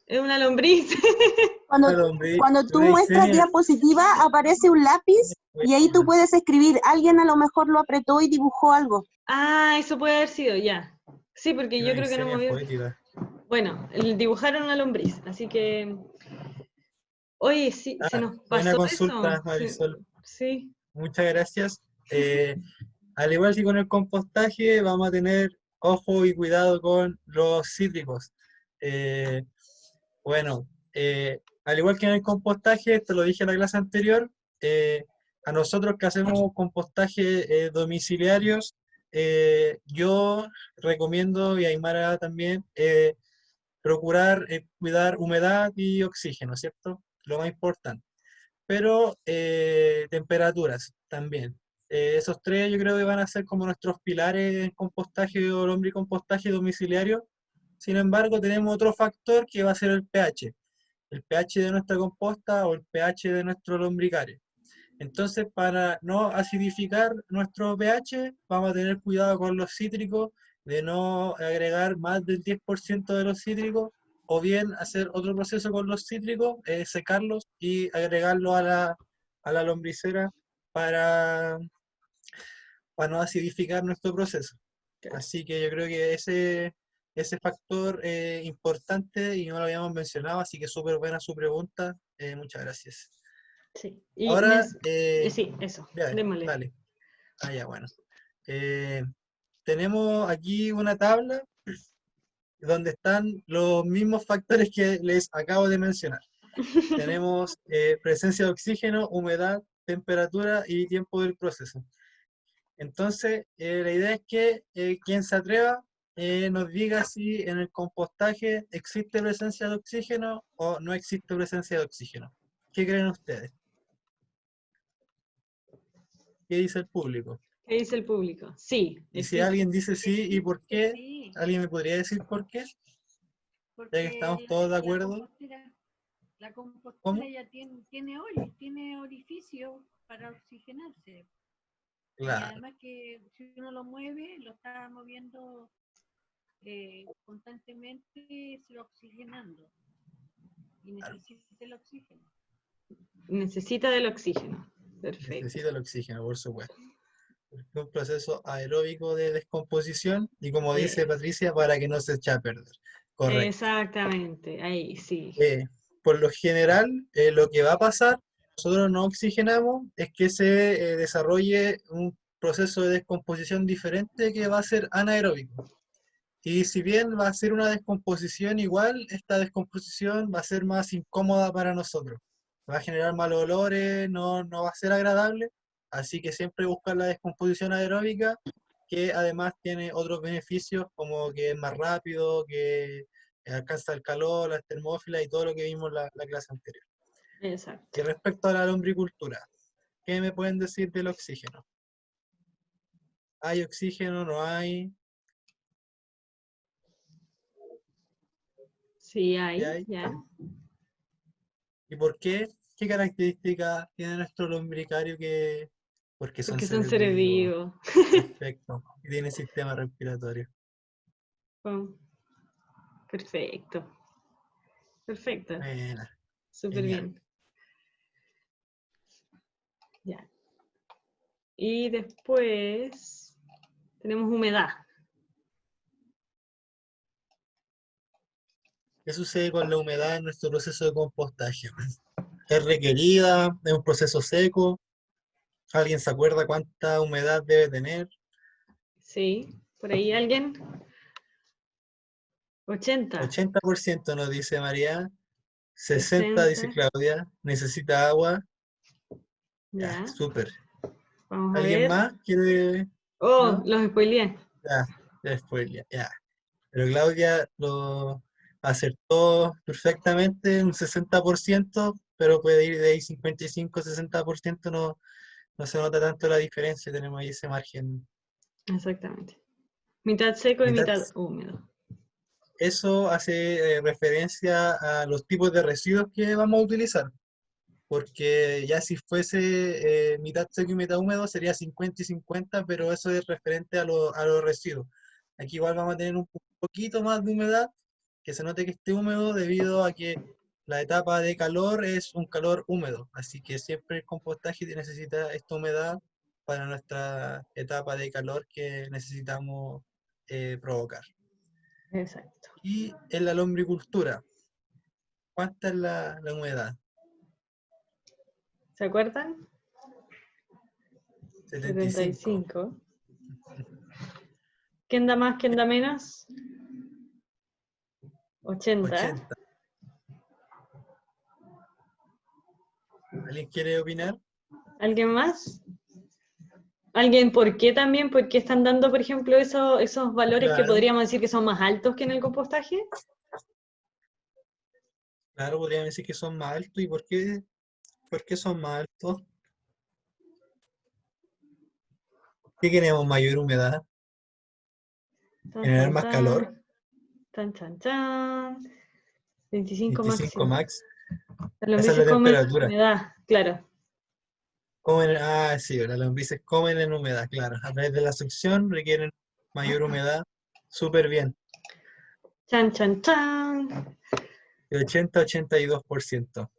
Es una lombriz. Cuando tú Una muestras diseña- diapositiva, aparece un lápiz y ahí tú puedes escribir. Alguien a lo mejor lo apretó y dibujó algo. Ah, eso puede haber sido, ya. Sí, porque yo una creo que no diseña movió. poética. Bueno, dibujaron una lombriz, así que... Oye, sí, se nos Buena pasó consulta, eso. Marisol. Sí. Muchas gracias. Al igual que con el compostaje, vamos a tener ojo y cuidado con los cítricos. Bueno, al igual que en el compostaje, te lo dije en la clase anterior, a nosotros que hacemos compostaje domiciliarios, yo recomiendo, y Aymara también, procurar cuidar humedad y oxígeno, ¿cierto? Lo más importante. Pero temperaturas también. Esos tres yo creo que van a ser como nuestros pilares en compostaje o lombricompostaje domiciliario. Sin embargo, tenemos otro factor que va a ser el pH de nuestra composta o el pH de nuestro lombricario. Entonces, para no acidificar nuestro pH, vamos a tener cuidado con los cítricos, de no agregar más del 10% de los cítricos, o bien hacer otro proceso con los cítricos, secarlos y agregarlos a la lombricera para, para no acidificar nuestro proceso. Así que yo creo que ese factor es importante y no lo habíamos mencionado, así que súper buena su pregunta. Muchas gracias. Sí. Y Ahora, sí, eso, ya, démosle. dale. Ya, bueno. Tenemos aquí una tabla donde están los mismos factores que les acabo de mencionar. Tenemos presencia de oxígeno, humedad, temperatura y tiempo del proceso. Entonces, la idea es que quien se atreva nos diga si en el compostaje existe presencia de oxígeno o no existe presencia de oxígeno. ¿Qué creen ustedes? ¿Qué dice el público? ¿Qué dice el público? Sí, Y si existe. alguien dice sí, ¿y por qué? Sí, ¿Alguien me podría decir por qué? Ya que estamos porque todos de acuerdo. la compostera ¿Cómo? ya tiene orificio para oxigenarse. Y Claro. además que si uno lo mueve, lo está moviendo constantemente, se va oxigenando. Y necesita el oxígeno. Necesita del oxígeno. Perfecto. Necesita el oxígeno, por supuesto. Es un proceso aeróbico de descomposición y como dice Patricia, para que no se eche a perder. Correcto. Exactamente, ahí sí. Por lo general, lo que va a pasar, nosotros no oxigenamos, es que se desarrolle un proceso de descomposición diferente que va a ser anaeróbico. Y si bien va a ser una descomposición igual, esta descomposición va a ser más incómoda para nosotros. Va a generar malos olores, no va a ser agradable, así que siempre buscar la descomposición aeróbica, que además tiene otros beneficios como que es más rápido, que alcanza el calor, las termófilas y todo lo que vimos en la clase anterior. Exacto. Y respecto a la lombricultura, ¿qué me pueden decir del oxígeno? ¿Hay oxígeno? ¿No hay? Sí, hay, ¿Qué hay? ya. ¿Y por qué? ¿Qué características tiene nuestro lombricario porque son Porque son seres seres vivos. vivos. Perfecto. Y tienen sistema respiratorio. Oh, perfecto. Perfecto. Buena, Súper genial. bien. Ya. Y después tenemos humedad. ¿Qué sucede con la humedad en nuestro proceso de compostaje? ¿Es requerida? ¿Es un proceso seco? ¿Alguien se acuerda cuánta humedad debe tener? Sí. ¿Por ahí alguien? 80. 80% nos dice María, 60 dice 60. Claudia, necesita agua. Ya, Ya. súper. Vamos a ¿Alguien ver. más quiere? Oh, ¿No? los spoileé. Ya, ya spoiler, ya. Pero Claudia lo acertó perfectamente, un 60%, pero puede ir de ahí 55-60%, no se nota tanto la diferencia, tenemos ahí ese margen. Exactamente. Mitad seco y Mitad. mitad húmedo. Eso hace referencia a los tipos de residuos que vamos a utilizar, porque ya si fuese mitad seco y mitad húmedo sería 50 y 50, pero eso es referente a los residuos. Aquí igual vamos a tener un poquito más de humedad, que se note que esté húmedo debido a que la etapa de calor es un calor húmedo, así que siempre el compostaje necesita esta humedad para nuestra etapa de calor que necesitamos provocar. Exacto. Y en la lombricultura, ¿cuánta es la humedad? ¿Se acuerdan? 75. 75. ¿Quién da más? ¿Quién da menos? 80. 80. ¿Alguien quiere opinar? ¿Alguien más? ¿Alguien por qué también? ¿Por qué están dando, por ejemplo, esos valores que Claro, podríamos decir que son más altos que en el compostaje? claro, podrían decir que son más altos. ¿Y por qué son más altos? ¿Qué queremos? Mayor humedad, Tan, generar tan, más calor, tan. Tan, tan, tan. 25 25 máximo. max. Las Esa es lombrices la comen temperatura. humedad, claro. Sí, las lombrices comen en humedad, claro. A través de la succión requieren mayor humedad. Súper bien. Chan, chan, chan. De 80-82%.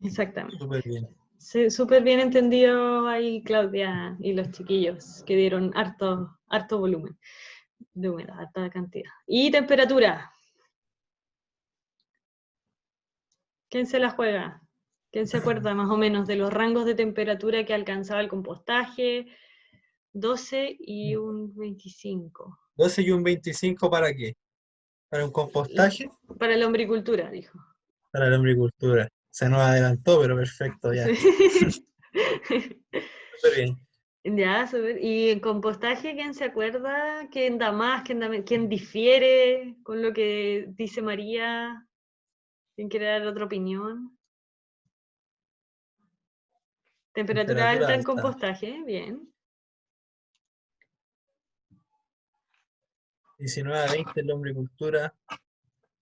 Exactamente. Súper bien. Sí, súper bien entendido ahí Claudia y los chiquillos que dieron harto volumen de humedad, harta cantidad. Y temperatura. ¿Quién se la juega? ¿Quién se acuerda más o menos de los rangos de temperatura que alcanzaba el compostaje? 12 y un 25. 12 y un 25, ¿para qué? ¿Para un compostaje? Para la hombricultura, dijo. Para la lombricultura. Se nos adelantó, pero perfecto, ya. Sí. Súper bien. Ya, súper. ¿Y en compostaje quién se acuerda? ¿Quién da más? ¿Quién difiere con lo que dice María? ¿Quién quiere dar otra opinión? Temperatura Temperatura alta en alta. compostaje, bien. 19 a 20 en lombricultura.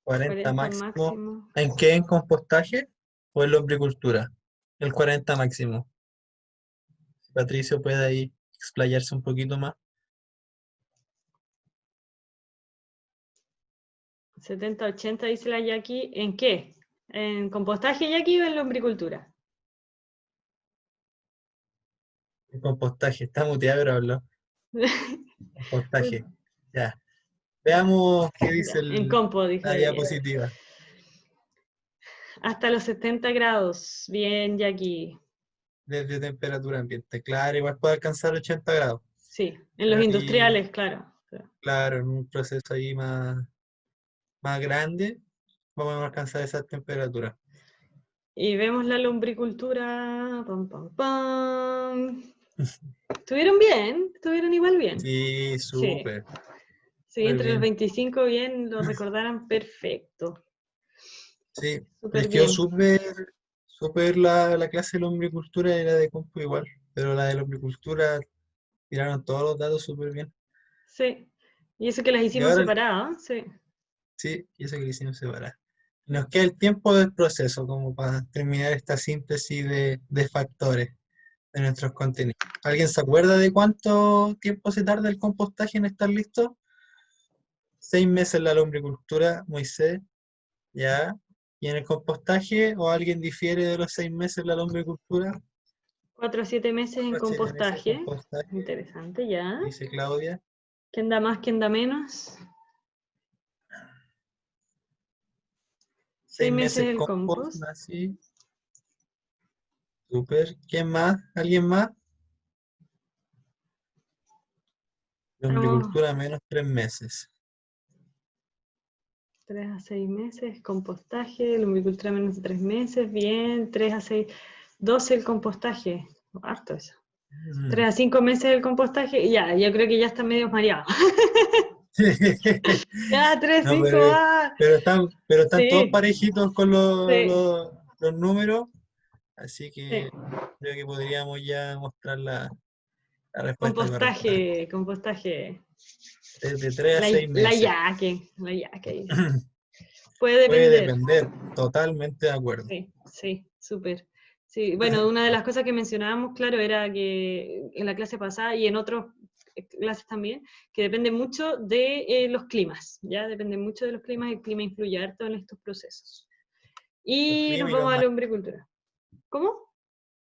40 40 máximo. máximo. ¿En qué? ¿En compostaje o en lombricultura? El 40 máximo. Patricio puede ahí explayarse un poquito más. 70, 80 dice la Jackie. ¿En qué? ¿En compostaje, Jackie, o en lombricultura? El compostaje. Está muteado, pero habló. Compostaje. Ya. Veamos qué dice Ya, en compo, dijo la ella. diapositiva. Hasta los 70 grados. Bien, Jackie. Desde temperatura ambiente. Claro, igual puede alcanzar 80 grados. Sí, en Pero los ahí, industriales, claro. claro, en un proceso ahí más grande, vamos a alcanzar esa temperatura. Y vemos la lombricultura. Pam, pam, pam. Estuvieron igual bien. Sí, Sí. súper. Sí, Súper entre los bien. 25 bien, lo recordaran perfecto. Sí, Súper les quedó bien. súper la clase de lombricultura y la de compu igual, pero la de lombricultura tiraron todos los datos súper bien. Sí. Y eso que las Y hicimos ahora, separadas, sí. sí, y eso que le hicimos separar. Nos queda el tiempo del proceso como para terminar esta síntesis de factores. de nuestros contenidos. ¿Alguien se acuerda de cuánto tiempo se tarda el compostaje en estar listo? 6 meses en la lombricultura, Moisés, ya. ¿Y en el compostaje? ¿O alguien difiere de los 6 meses en la lombricultura? 4 a 7 meses en 4 a 7 meses compostaje. en compostaje, Interesante, ya. dice Claudia. ¿Quién da más, quién da menos? 6 meses el compost. Así. Súper. ¿Quién más? ¿Alguien más? Lombricultura menos 3 meses. 3 a 6 meses, compostaje, lombricultura menos de 3 meses, bien, 3 a 6, 12 el compostaje, harto eso. 3 a 5 meses el compostaje, ya, yo creo que ya están medio mareados. Ya, 3, 5, pero están Sí. todos parejitos con Sí. los números, así que Sí. creo que podríamos ya mostrar la respuesta correcta. Compostaje. Desde 3 a 6 La meses. yaque. Puede depender, totalmente de acuerdo. Sí, súper. Sí, bueno, una de las cosas que mencionábamos, claro, era que en la clase pasada y en otras clases también, que depende mucho de los climas, ¿ya? Depende mucho de los climas, el clima influye harto en estos procesos. Y nos vamos a la lombricultura. ¿Cómo?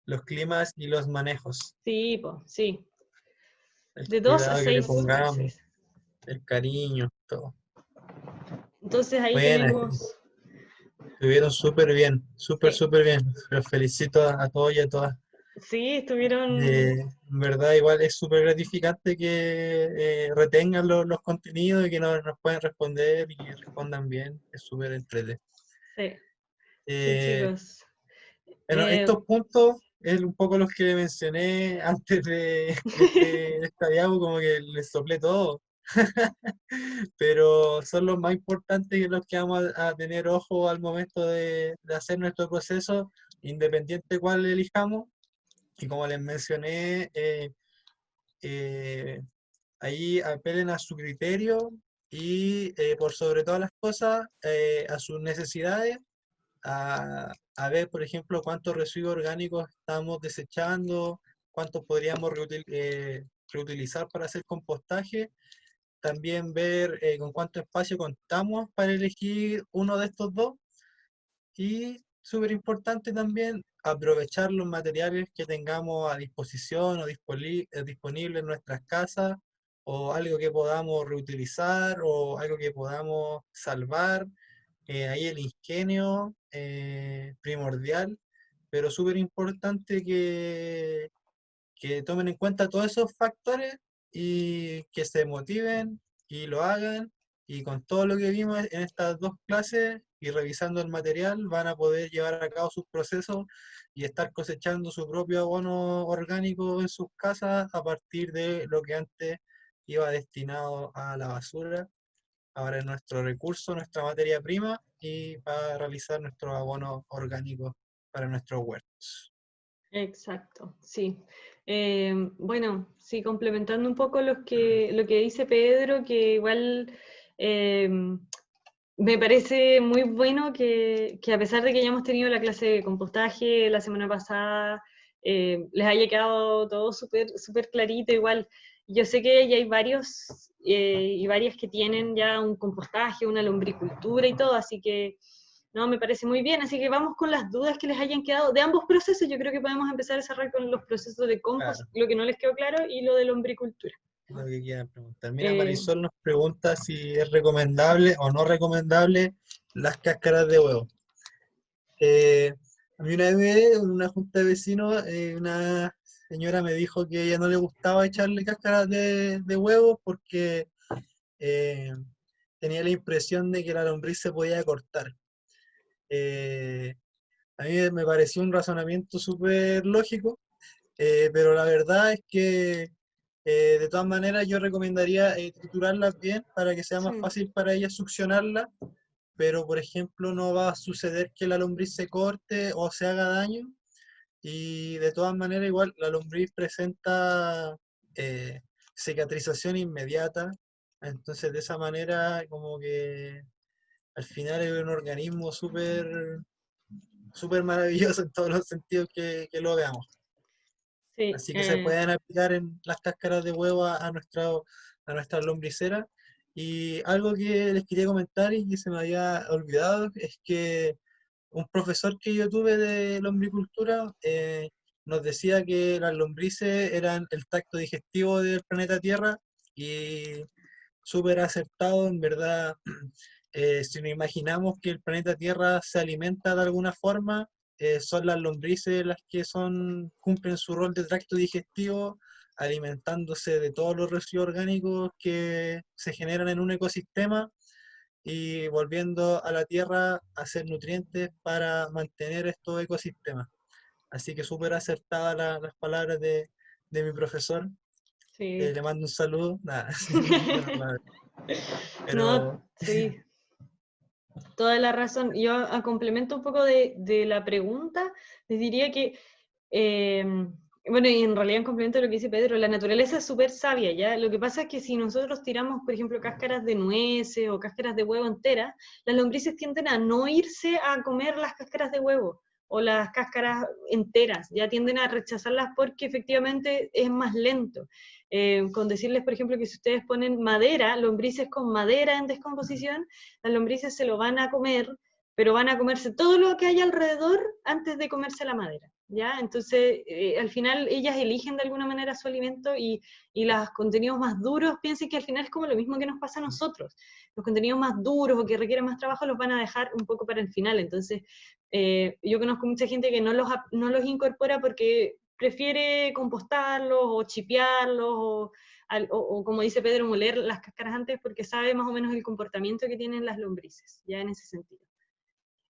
Los climas y los manejos. Sí, pues, sí. El De 2 a cuidado que le 6 pongamos, meses. el cariño, todo. Entonces ahí Bueno, tenemos... estuvieron súper bien, súper bien. Los felicito a todos y a todas. Sí, estuvieron... En verdad, igual es súper gratificante que retengan los contenidos y que nos puedan responder y que respondan bien. Es súper entretenido. Sí, chicos. Bueno, estos puntos es un poco los que mencioné antes de esta diapo, como que les soplé todo. Pero son los más importantes y los que vamos a tener ojo al momento de hacer nuestro proceso, independiente de cuál elijamos. Y como les mencioné, ahí apelen a su criterio y por sobre todas las cosas a sus necesidades, a ver, por ejemplo, cuántos residuos orgánicos estamos desechando, cuántos podríamos reutilizar para hacer compostaje. También ver con cuánto espacio contamos para elegir uno de estos dos. Y súper importante también aprovechar los materiales que tengamos a disposición o disponibles en nuestras casas, o algo que podamos reutilizar o algo que podamos salvar. Ahí el ingenio primordial, pero súper importante que tomen en cuenta todos esos factores y que se motiven y lo hagan. Y con todo lo que vimos en estas 2 clases y revisando el material, van a poder llevar a cabo sus procesos y estar cosechando su propio abono orgánico en sus casas a partir de lo que antes iba destinado a la basura. Ahora es nuestro recurso, nuestra materia prima, y para realizar nuestros abonos orgánicos para nuestros huertos. Exacto, sí. Bueno, sí, complementando un poco lo que dice Pedro, que igual me parece muy bueno que a pesar de que ya hemos tenido la clase de compostaje la semana pasada, les haya quedado todo súper clarito. Igual, yo sé que ya hay varios y varias que tienen ya un compostaje, una lombricultura y todo, así que no, me parece muy bien. Así que vamos con las dudas que les hayan quedado de ambos procesos. Yo creo que podemos empezar a cerrar con los procesos de compost, lo que no les quedó claro, y lo de lombricultura. Lo que quieran preguntar. Mira, Marisol nos pregunta si es recomendable o no recomendable las cáscaras de huevo. A mí una vez, en una junta de vecinos, una señora me dijo que a ella no le gustaba echarle cáscaras de huevo porque tenía la impresión de que la lombriz se podía cortar. A mí me pareció un razonamiento súper lógico, pero la verdad es que de todas maneras yo recomendaría triturarlas bien para que sea más fácil para ellas succionarlas, pero por ejemplo no va a suceder que la lombriz se corte o se haga daño, y de todas maneras igual la lombriz presenta cicatrización inmediata, entonces de esa manera como que al final es un organismo súper maravilloso en todos los sentidos que lo veamos. Sí, Así que se pueden aplicar en las cáscaras de huevo a nuestra lombricera. Y algo que les quería comentar y que se me había olvidado es que un profesor que yo tuve de lombricultura nos decía que las lombrices eran el tracto digestivo del planeta Tierra y súper acertado, en verdad. Si nos imaginamos que el planeta Tierra se alimenta de alguna forma, son las lombrices las que cumplen su rol de tracto digestivo, alimentándose de todos los residuos orgánicos que se generan en un ecosistema y volviendo a la Tierra a hacer nutrientes para mantener estos ecosistemas. Así que súper acertadas las palabras de mi profesor. sí. Le mando un saludo. Nada. Bueno, No, pero sí, toda la razón. Yo a complemento un poco de la pregunta, les diría que, bueno, y en realidad en complemento de lo que dice Pedro, la naturaleza es súper sabia, ¿ya? Lo que pasa es que si nosotros tiramos, por ejemplo, cáscaras de nueces o cáscaras de huevo enteras, las lombrices tienden a no irse a comer las cáscaras de huevo o las cáscaras enteras, ya tienden a rechazarlas porque efectivamente es más lento. Con decirles, por ejemplo, que si ustedes ponen madera, lombrices con madera en descomposición, las lombrices se lo van a comer, pero van a comerse todo lo que hay alrededor antes de comerse la madera, ¿ya? Entonces, al final ellas eligen de alguna manera su alimento y los contenidos más duros, piensen que al final es como lo mismo que nos pasa a nosotros. Los contenidos más duros o que requieren más trabajo los van a dejar un poco para el final. Entonces, yo conozco mucha gente que no los incorpora porque prefiere compostarlos o chipearlos o como dice Pedro, moler las cáscaras antes porque sabe más o menos el comportamiento que tienen las lombrices, ya en ese sentido.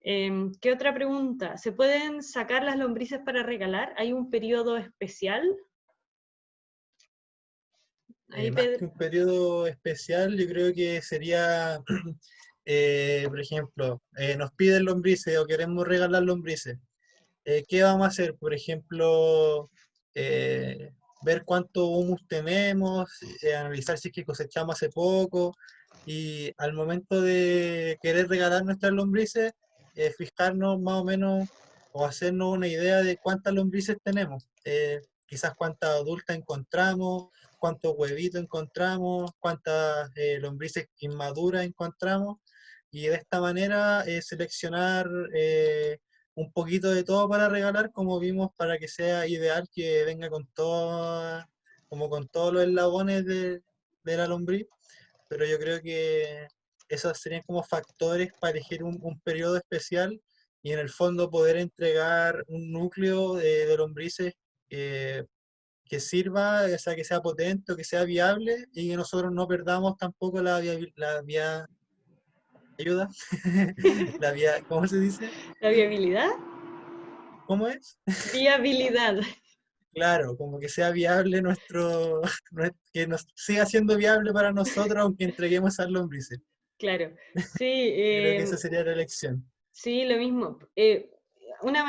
¿Qué otra pregunta? ¿Se pueden sacar las lombrices para regalar? ¿Hay un periodo especial? Ahí, más que Pedro. un periodo especial, yo creo que sería, por ejemplo, nos piden lombrices o queremos regalar lombrices. ¿Qué vamos a hacer? Por ejemplo, ver cuánto humus tenemos, analizar si es que cosechamos hace poco, y al momento de querer regalar nuestras lombrices, fijarnos más o menos o hacernos una idea de cuántas lombrices tenemos, quizás cuántas adultas encontramos, cuántos huevitos encontramos, cuántas lombrices inmaduras encontramos, y de esta manera seleccionar un poquito de todo para regalar, como vimos, para que sea ideal que venga con todo, como con todos los eslabones de la lombriz, pero yo creo que esos serían como factores para elegir un periodo especial y en el fondo poder entregar un núcleo de lombrices que sirva, o sea, que sea potente, o que sea viable y que nosotros no perdamos tampoco ayuda, ¿cómo se dice? ¿La viabilidad? ¿Cómo es? Viabilidad. Claro, como que sea viable que nos siga siendo viable para nosotros aunque entreguemos esas lombrices. Claro. Sí, Creo que esa sería la elección. sí, lo mismo. Una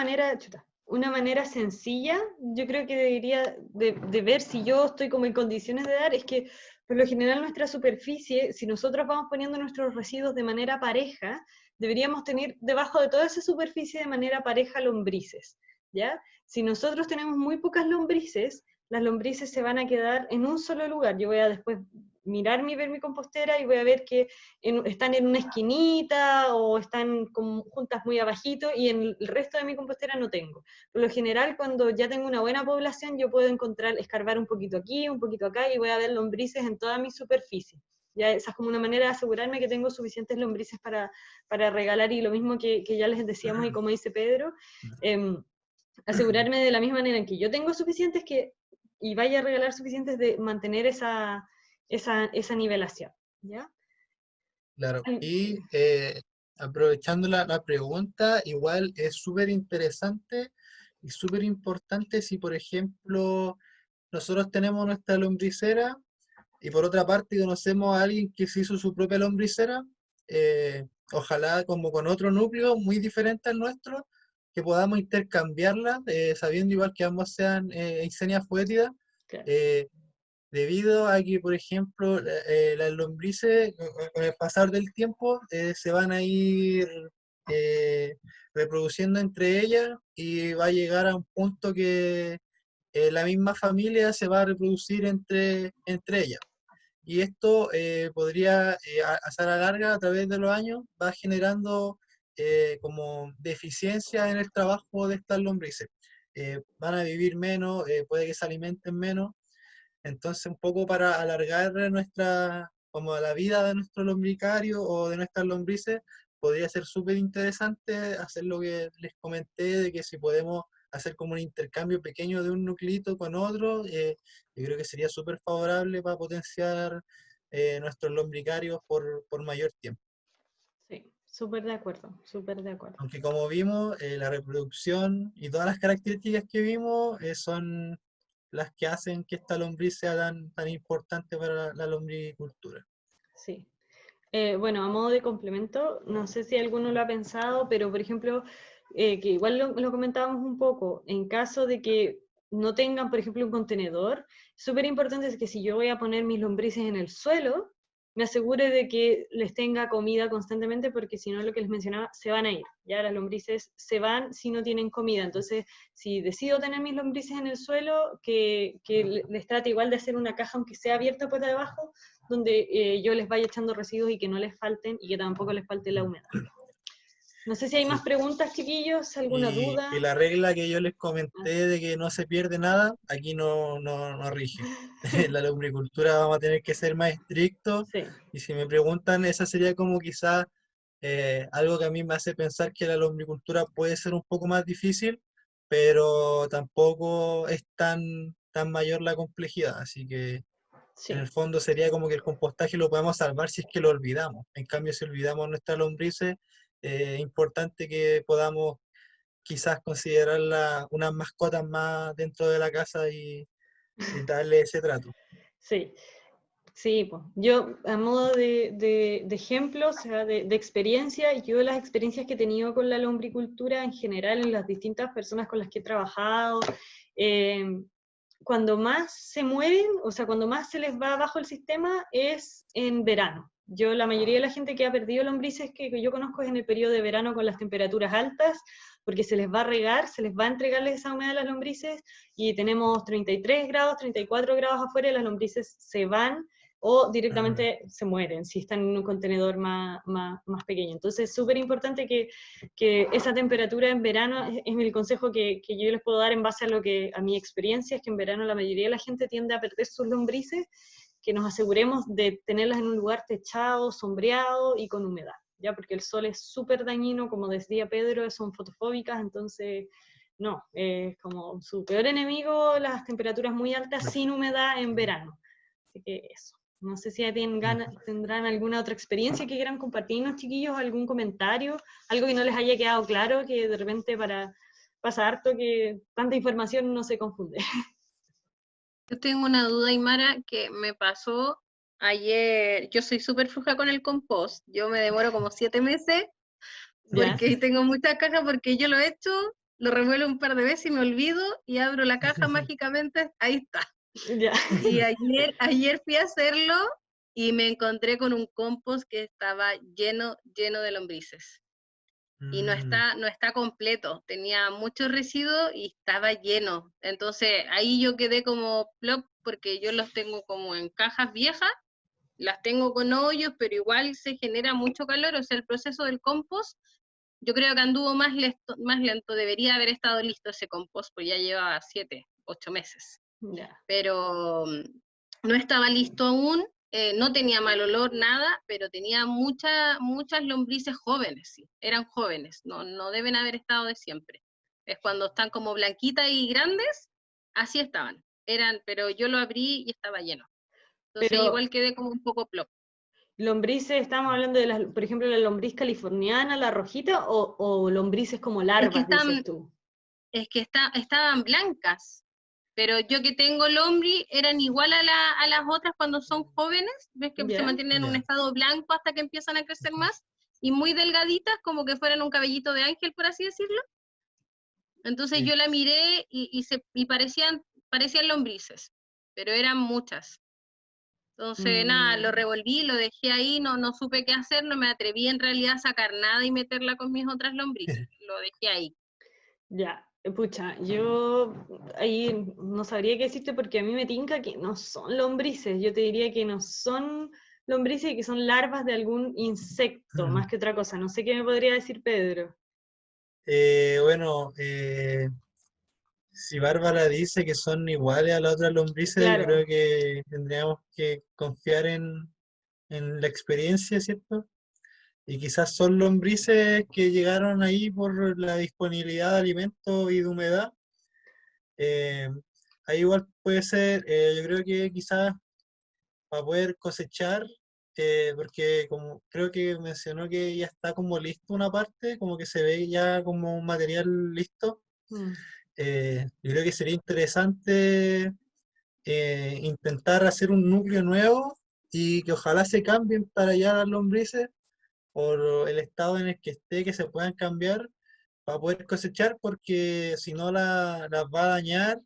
manera sencilla, yo creo que debería de ver si yo estoy como en condiciones de dar, es que por lo general nuestra superficie, si nosotros vamos poniendo nuestros residuos de manera pareja, deberíamos tener debajo de toda esa superficie de manera pareja lombrices, ¿ya? Si nosotros tenemos muy pocas lombrices, las lombrices se van a quedar en un solo lugar. Yo voy a después mirar mi vermicompostera y voy a ver que están en una esquinita o están juntas muy abajito y en el resto de mi compostera no tengo. Por lo general, cuando ya tengo una buena población, yo puedo escarbar un poquito aquí, un poquito acá y voy a ver lombrices en toda mi superficie. Ya esa es como una manera de asegurarme que tengo suficientes lombrices para regalar y lo mismo que ya les decíamos y como dice Pedro, asegurarme de la misma manera en que yo tengo suficientes y vaya a regalar suficientes de mantener esa nivelación, ¿ya? Claro, y aprovechando la pregunta, igual es súper interesante y súper importante si, por ejemplo, nosotros tenemos nuestra lombricera y por otra parte conocemos a alguien que se hizo su propia lombricera, ojalá como con otro núcleo muy diferente al nuestro, que podamos intercambiarla, sabiendo igual que ambos sean Eisenia foetida, Claro. debido a que, por ejemplo, las lombrices, con el pasar del tiempo, se van a ir reproduciendo entre ellas y va a llegar a un punto que la misma familia se va a reproducir entre ellas. Y esto podría, a la larga, a través de los años, va generando como deficiencia en el trabajo de estas lombrices. Van a vivir menos, puede que se alimenten menos. Entonces, un poco para alargar como la vida de nuestro lombricario o de nuestras lombrices, podría ser súper interesante hacer lo que les comenté, de que si podemos hacer como un intercambio pequeño de un nucleito con otro, yo creo que sería súper favorable para potenciar nuestros lombricarios por mayor tiempo. Sí, súper de acuerdo, súper de acuerdo. Aunque como vimos, la reproducción y todas las características que vimos son las que hacen que esta lombriz sea tan importante para la lombricultura. Sí. Bueno, a modo de complemento, no sé si alguno lo ha pensado, pero por ejemplo, que igual lo comentábamos un poco, en caso de que no tengan, por ejemplo, un contenedor, súper importante es que si yo voy a poner mis lombrices en el suelo, me asegure de que les tenga comida constantemente, porque si no, lo que les mencionaba, se van a ir. Ya las lombrices se van si no tienen comida. Entonces, si decido tener mis lombrices en el suelo, que les trate igual de hacer una caja, aunque sea abierta por debajo, donde yo les vaya echando residuos y que no les falten, y que tampoco les falte la humedad. No sé si hay más preguntas, chiquillos, alguna duda. Y la regla que yo les comenté de que no se pierde nada, aquí no rige. En la lombricultura vamos a tener que ser más estrictos, Sí. y si me preguntan, esa sería como quizás algo que a mí me hace pensar que la lombricultura puede ser un poco más difícil, pero tampoco es tan mayor la complejidad, así que Sí. en el fondo sería como que el compostaje lo podemos salvar si es que lo olvidamos. En cambio, si olvidamos nuestras lombrices, es importante que podamos quizás considerarla unas mascotas más dentro de la casa y darle ese trato. Sí, sí, pues. Yo a modo de ejemplo, o sea, de experiencia, yo las experiencias que he tenido con la lombricultura en general, en las distintas personas con las que he trabajado, cuando más se mueren, o sea, cuando más se les va abajo el sistema es en verano. Yo, la mayoría de la gente que ha perdido lombrices que yo conozco es en el periodo de verano con las temperaturas altas, porque se les va a regar, se les va a entregarles esa humedad a las lombrices, y tenemos 33 grados, 34 grados afuera, y las lombrices se van, o directamente se mueren si están en un contenedor más pequeño. Entonces es súper importante que esa temperatura en verano, es el consejo que yo les puedo dar en base a mi experiencia, es que en verano la mayoría de la gente tiende a perder sus lombrices, que nos aseguremos de tenerlas en un lugar techado, sombreado y con humedad, ¿ya? Porque el sol es súper dañino, como decía Pedro, son fotofóbicas, entonces no, es como su peor enemigo las temperaturas muy altas sin humedad en verano. Así que eso. No sé si tendrán alguna otra experiencia que quieran compartirnos, chiquillos, algún comentario, algo que no les haya quedado claro, que de repente pasa harto que tanta información no se confunde. Yo tengo una duda, Aymara, que me pasó ayer. Yo soy súper floja con el compost. Yo me demoro como 7 meses porque tengo muchas cajas, porque yo lo he hecho, lo revuelvo un par de veces y me olvido y abro la caja mágicamente, ahí está. Ya. Y ayer fui a hacerlo y me encontré con un compost que estaba lleno de lombrices. Y no está completo, tenía mucho residuo y estaba lleno. Entonces ahí yo quedé como plop, porque yo los tengo como en cajas viejas, las tengo con hoyos, pero igual se genera mucho calor. O sea, el proceso del compost, yo creo que anduvo más lento, debería haber estado listo ese compost, pues ya llevaba 7, 8 meses. Ya. Pero no estaba listo aún, no tenía mal olor, nada, pero tenía muchas lombrices jóvenes, sí, eran jóvenes, no deben haber estado de siempre. Es cuando están como blanquitas y grandes, así estaban, pero yo lo abrí y estaba lleno. Entonces Pero igual quedé como un poco plop. lombrices, estamos hablando de por ejemplo, la lombriz californiana, la rojita, o lombrices como larvas, dices tú. Es que estaban blancas, pero yo que tengo lombriz eran igual a las otras cuando son jóvenes, ves que se mantienen en un estado blanco hasta que empiezan a crecer más, y muy delgaditas, como que fueran un cabellito de ángel, por así decirlo. Entonces yo la miré y parecían lombrices, pero eran muchas. Entonces nada, lo revolví, lo dejé ahí, no supe qué hacer, no me atreví en realidad a sacar nada y meterla con mis otras lombrices, lo dejé ahí. Ya. Pucha, yo ahí no sabría qué decirte porque a mí me tinca que no son lombrices. Yo te diría que no son lombrices y que son larvas de algún insecto, más que otra cosa. No sé qué me podría decir Pedro. Bueno, si Bárbara dice que son iguales a las otras lombrices, yo Claro, creo que tendríamos que confiar en la experiencia, ¿cierto? Y quizás son lombrices que llegaron ahí por la disponibilidad de alimentos y de humedad. Eh, Ahí igual puede ser, yo creo que quizás para poder cosechar, porque como creo que mencionó que ya está como listo una parte, como que se ve ya como un material listo. mm, Yo creo que sería interesante intentar hacer un núcleo nuevo y que ojalá se cambien para allá las lombrices por el estado en el que esté, que se puedan cambiar para poder cosechar, porque si no las va a dañar.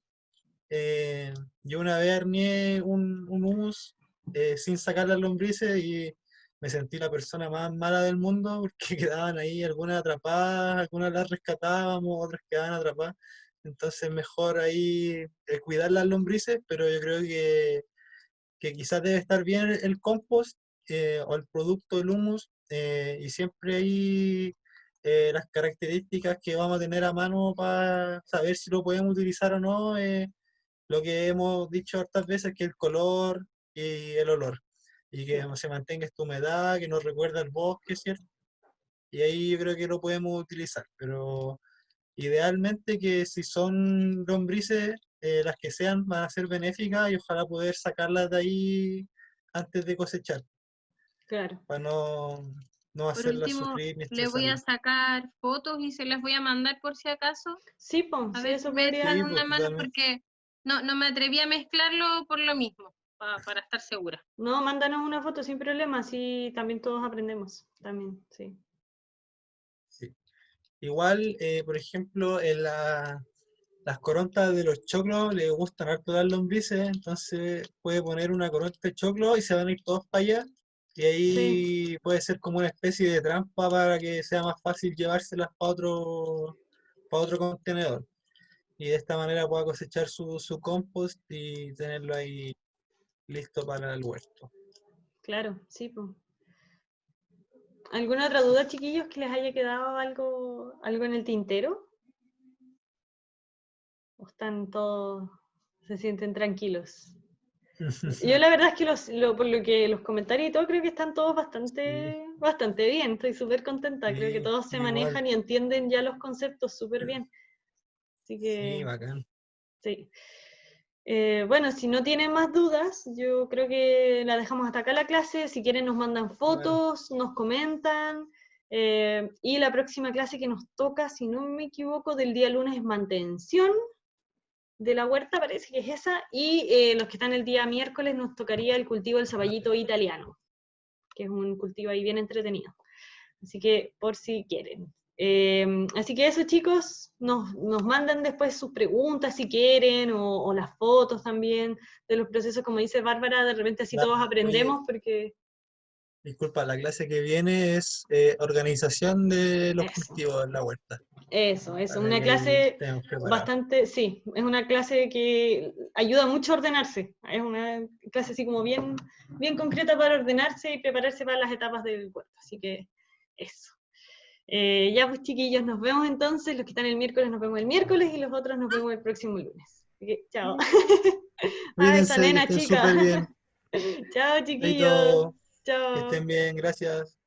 Yo una vez arneé un humus sin sacar las lombrices y me sentí la persona más mala del mundo porque quedaban ahí algunas atrapadas, algunas las rescatábamos, otras quedaban atrapadas. Entonces mejor ahí cuidar las lombrices, pero yo creo que quizás debe estar bien el compost o el producto del humus y siempre ahí las características que vamos a tener a mano para saber si lo podemos utilizar o no. Lo que hemos dicho hartas veces, que el color y el olor, y que se mantenga esta humedad, que nos recuerda al bosque, ¿cierto? Y ahí yo creo que lo podemos utilizar, pero idealmente que si son lombrices, las que sean van a ser benéficas y ojalá poder sacarlas de ahí antes de cosechar, claro. para no Por hacerlas último, sufrir ni le voy a estresarlas. sacar fotos y se las voy a mandar por si acaso. Sí, pues, A sí, ver si eso me podría. echan Sí, una pues mano totalmente. porque no me atreví a mezclarlo por lo mismo, para estar segura. No, mándanos una foto sin problema, así también todos aprendemos. También, sí. Sí. Igual, por ejemplo, las corontas de los choclos le gustan harto las lombrices, entonces puede poner una coronta de choclo y se van a ir todos para allá. Y Sí, ahí puede ser como una especie de trampa para que sea más fácil llevárselas para otro contenedor. Y de esta manera pueda cosechar su compost y tenerlo ahí listo para el huerto. claro, sí, pues. ¿Alguna otra duda, chiquillos, que les haya quedado algo en el tintero? ¿O están todos, se sienten tranquilos? Yo la verdad es que por lo que los comentarios y todo, creo que están todos Sí, bastante bien. Estoy súper contenta. Creo que sí, todos se igual. manejan y entienden ya los conceptos súper bien. Así Sí, que, bacán. sí. Bueno, si no tienen más dudas, yo creo que la dejamos hasta acá la clase. Si quieren nos mandan Claro. fotos, nos comentan. Y la próxima clase que nos toca, si no me equivoco, del día lunes es mantención de la huerta, parece que es esa. Y los que están el día miércoles nos tocaría el cultivo del zapallito italiano, que es un cultivo ahí bien entretenido. Así que por si quieren. Así que eso, chicos, nos mandan después sus preguntas si quieren, o las fotos también de los procesos, como dice Bárbara, de repente así todos Oye, aprendemos, porque disculpa, la clase que viene es organización de los eso, cultivos en la huerta, para una que ahí clase estemos preparados. bastante, sí, es una clase que ayuda mucho a ordenarse, es una clase así como bien concreta para ordenarse y prepararse para las etapas del huerto, así que eso. Ya pues chiquillos, nos vemos entonces, los que están el miércoles nos vemos el miércoles y los otros nos vemos el próximo lunes. Así que, chao. Ay, esa Cuídense, que nena estén chica. súper bien. Chao chiquillos. Chaito, que Chao. estén bien, gracias.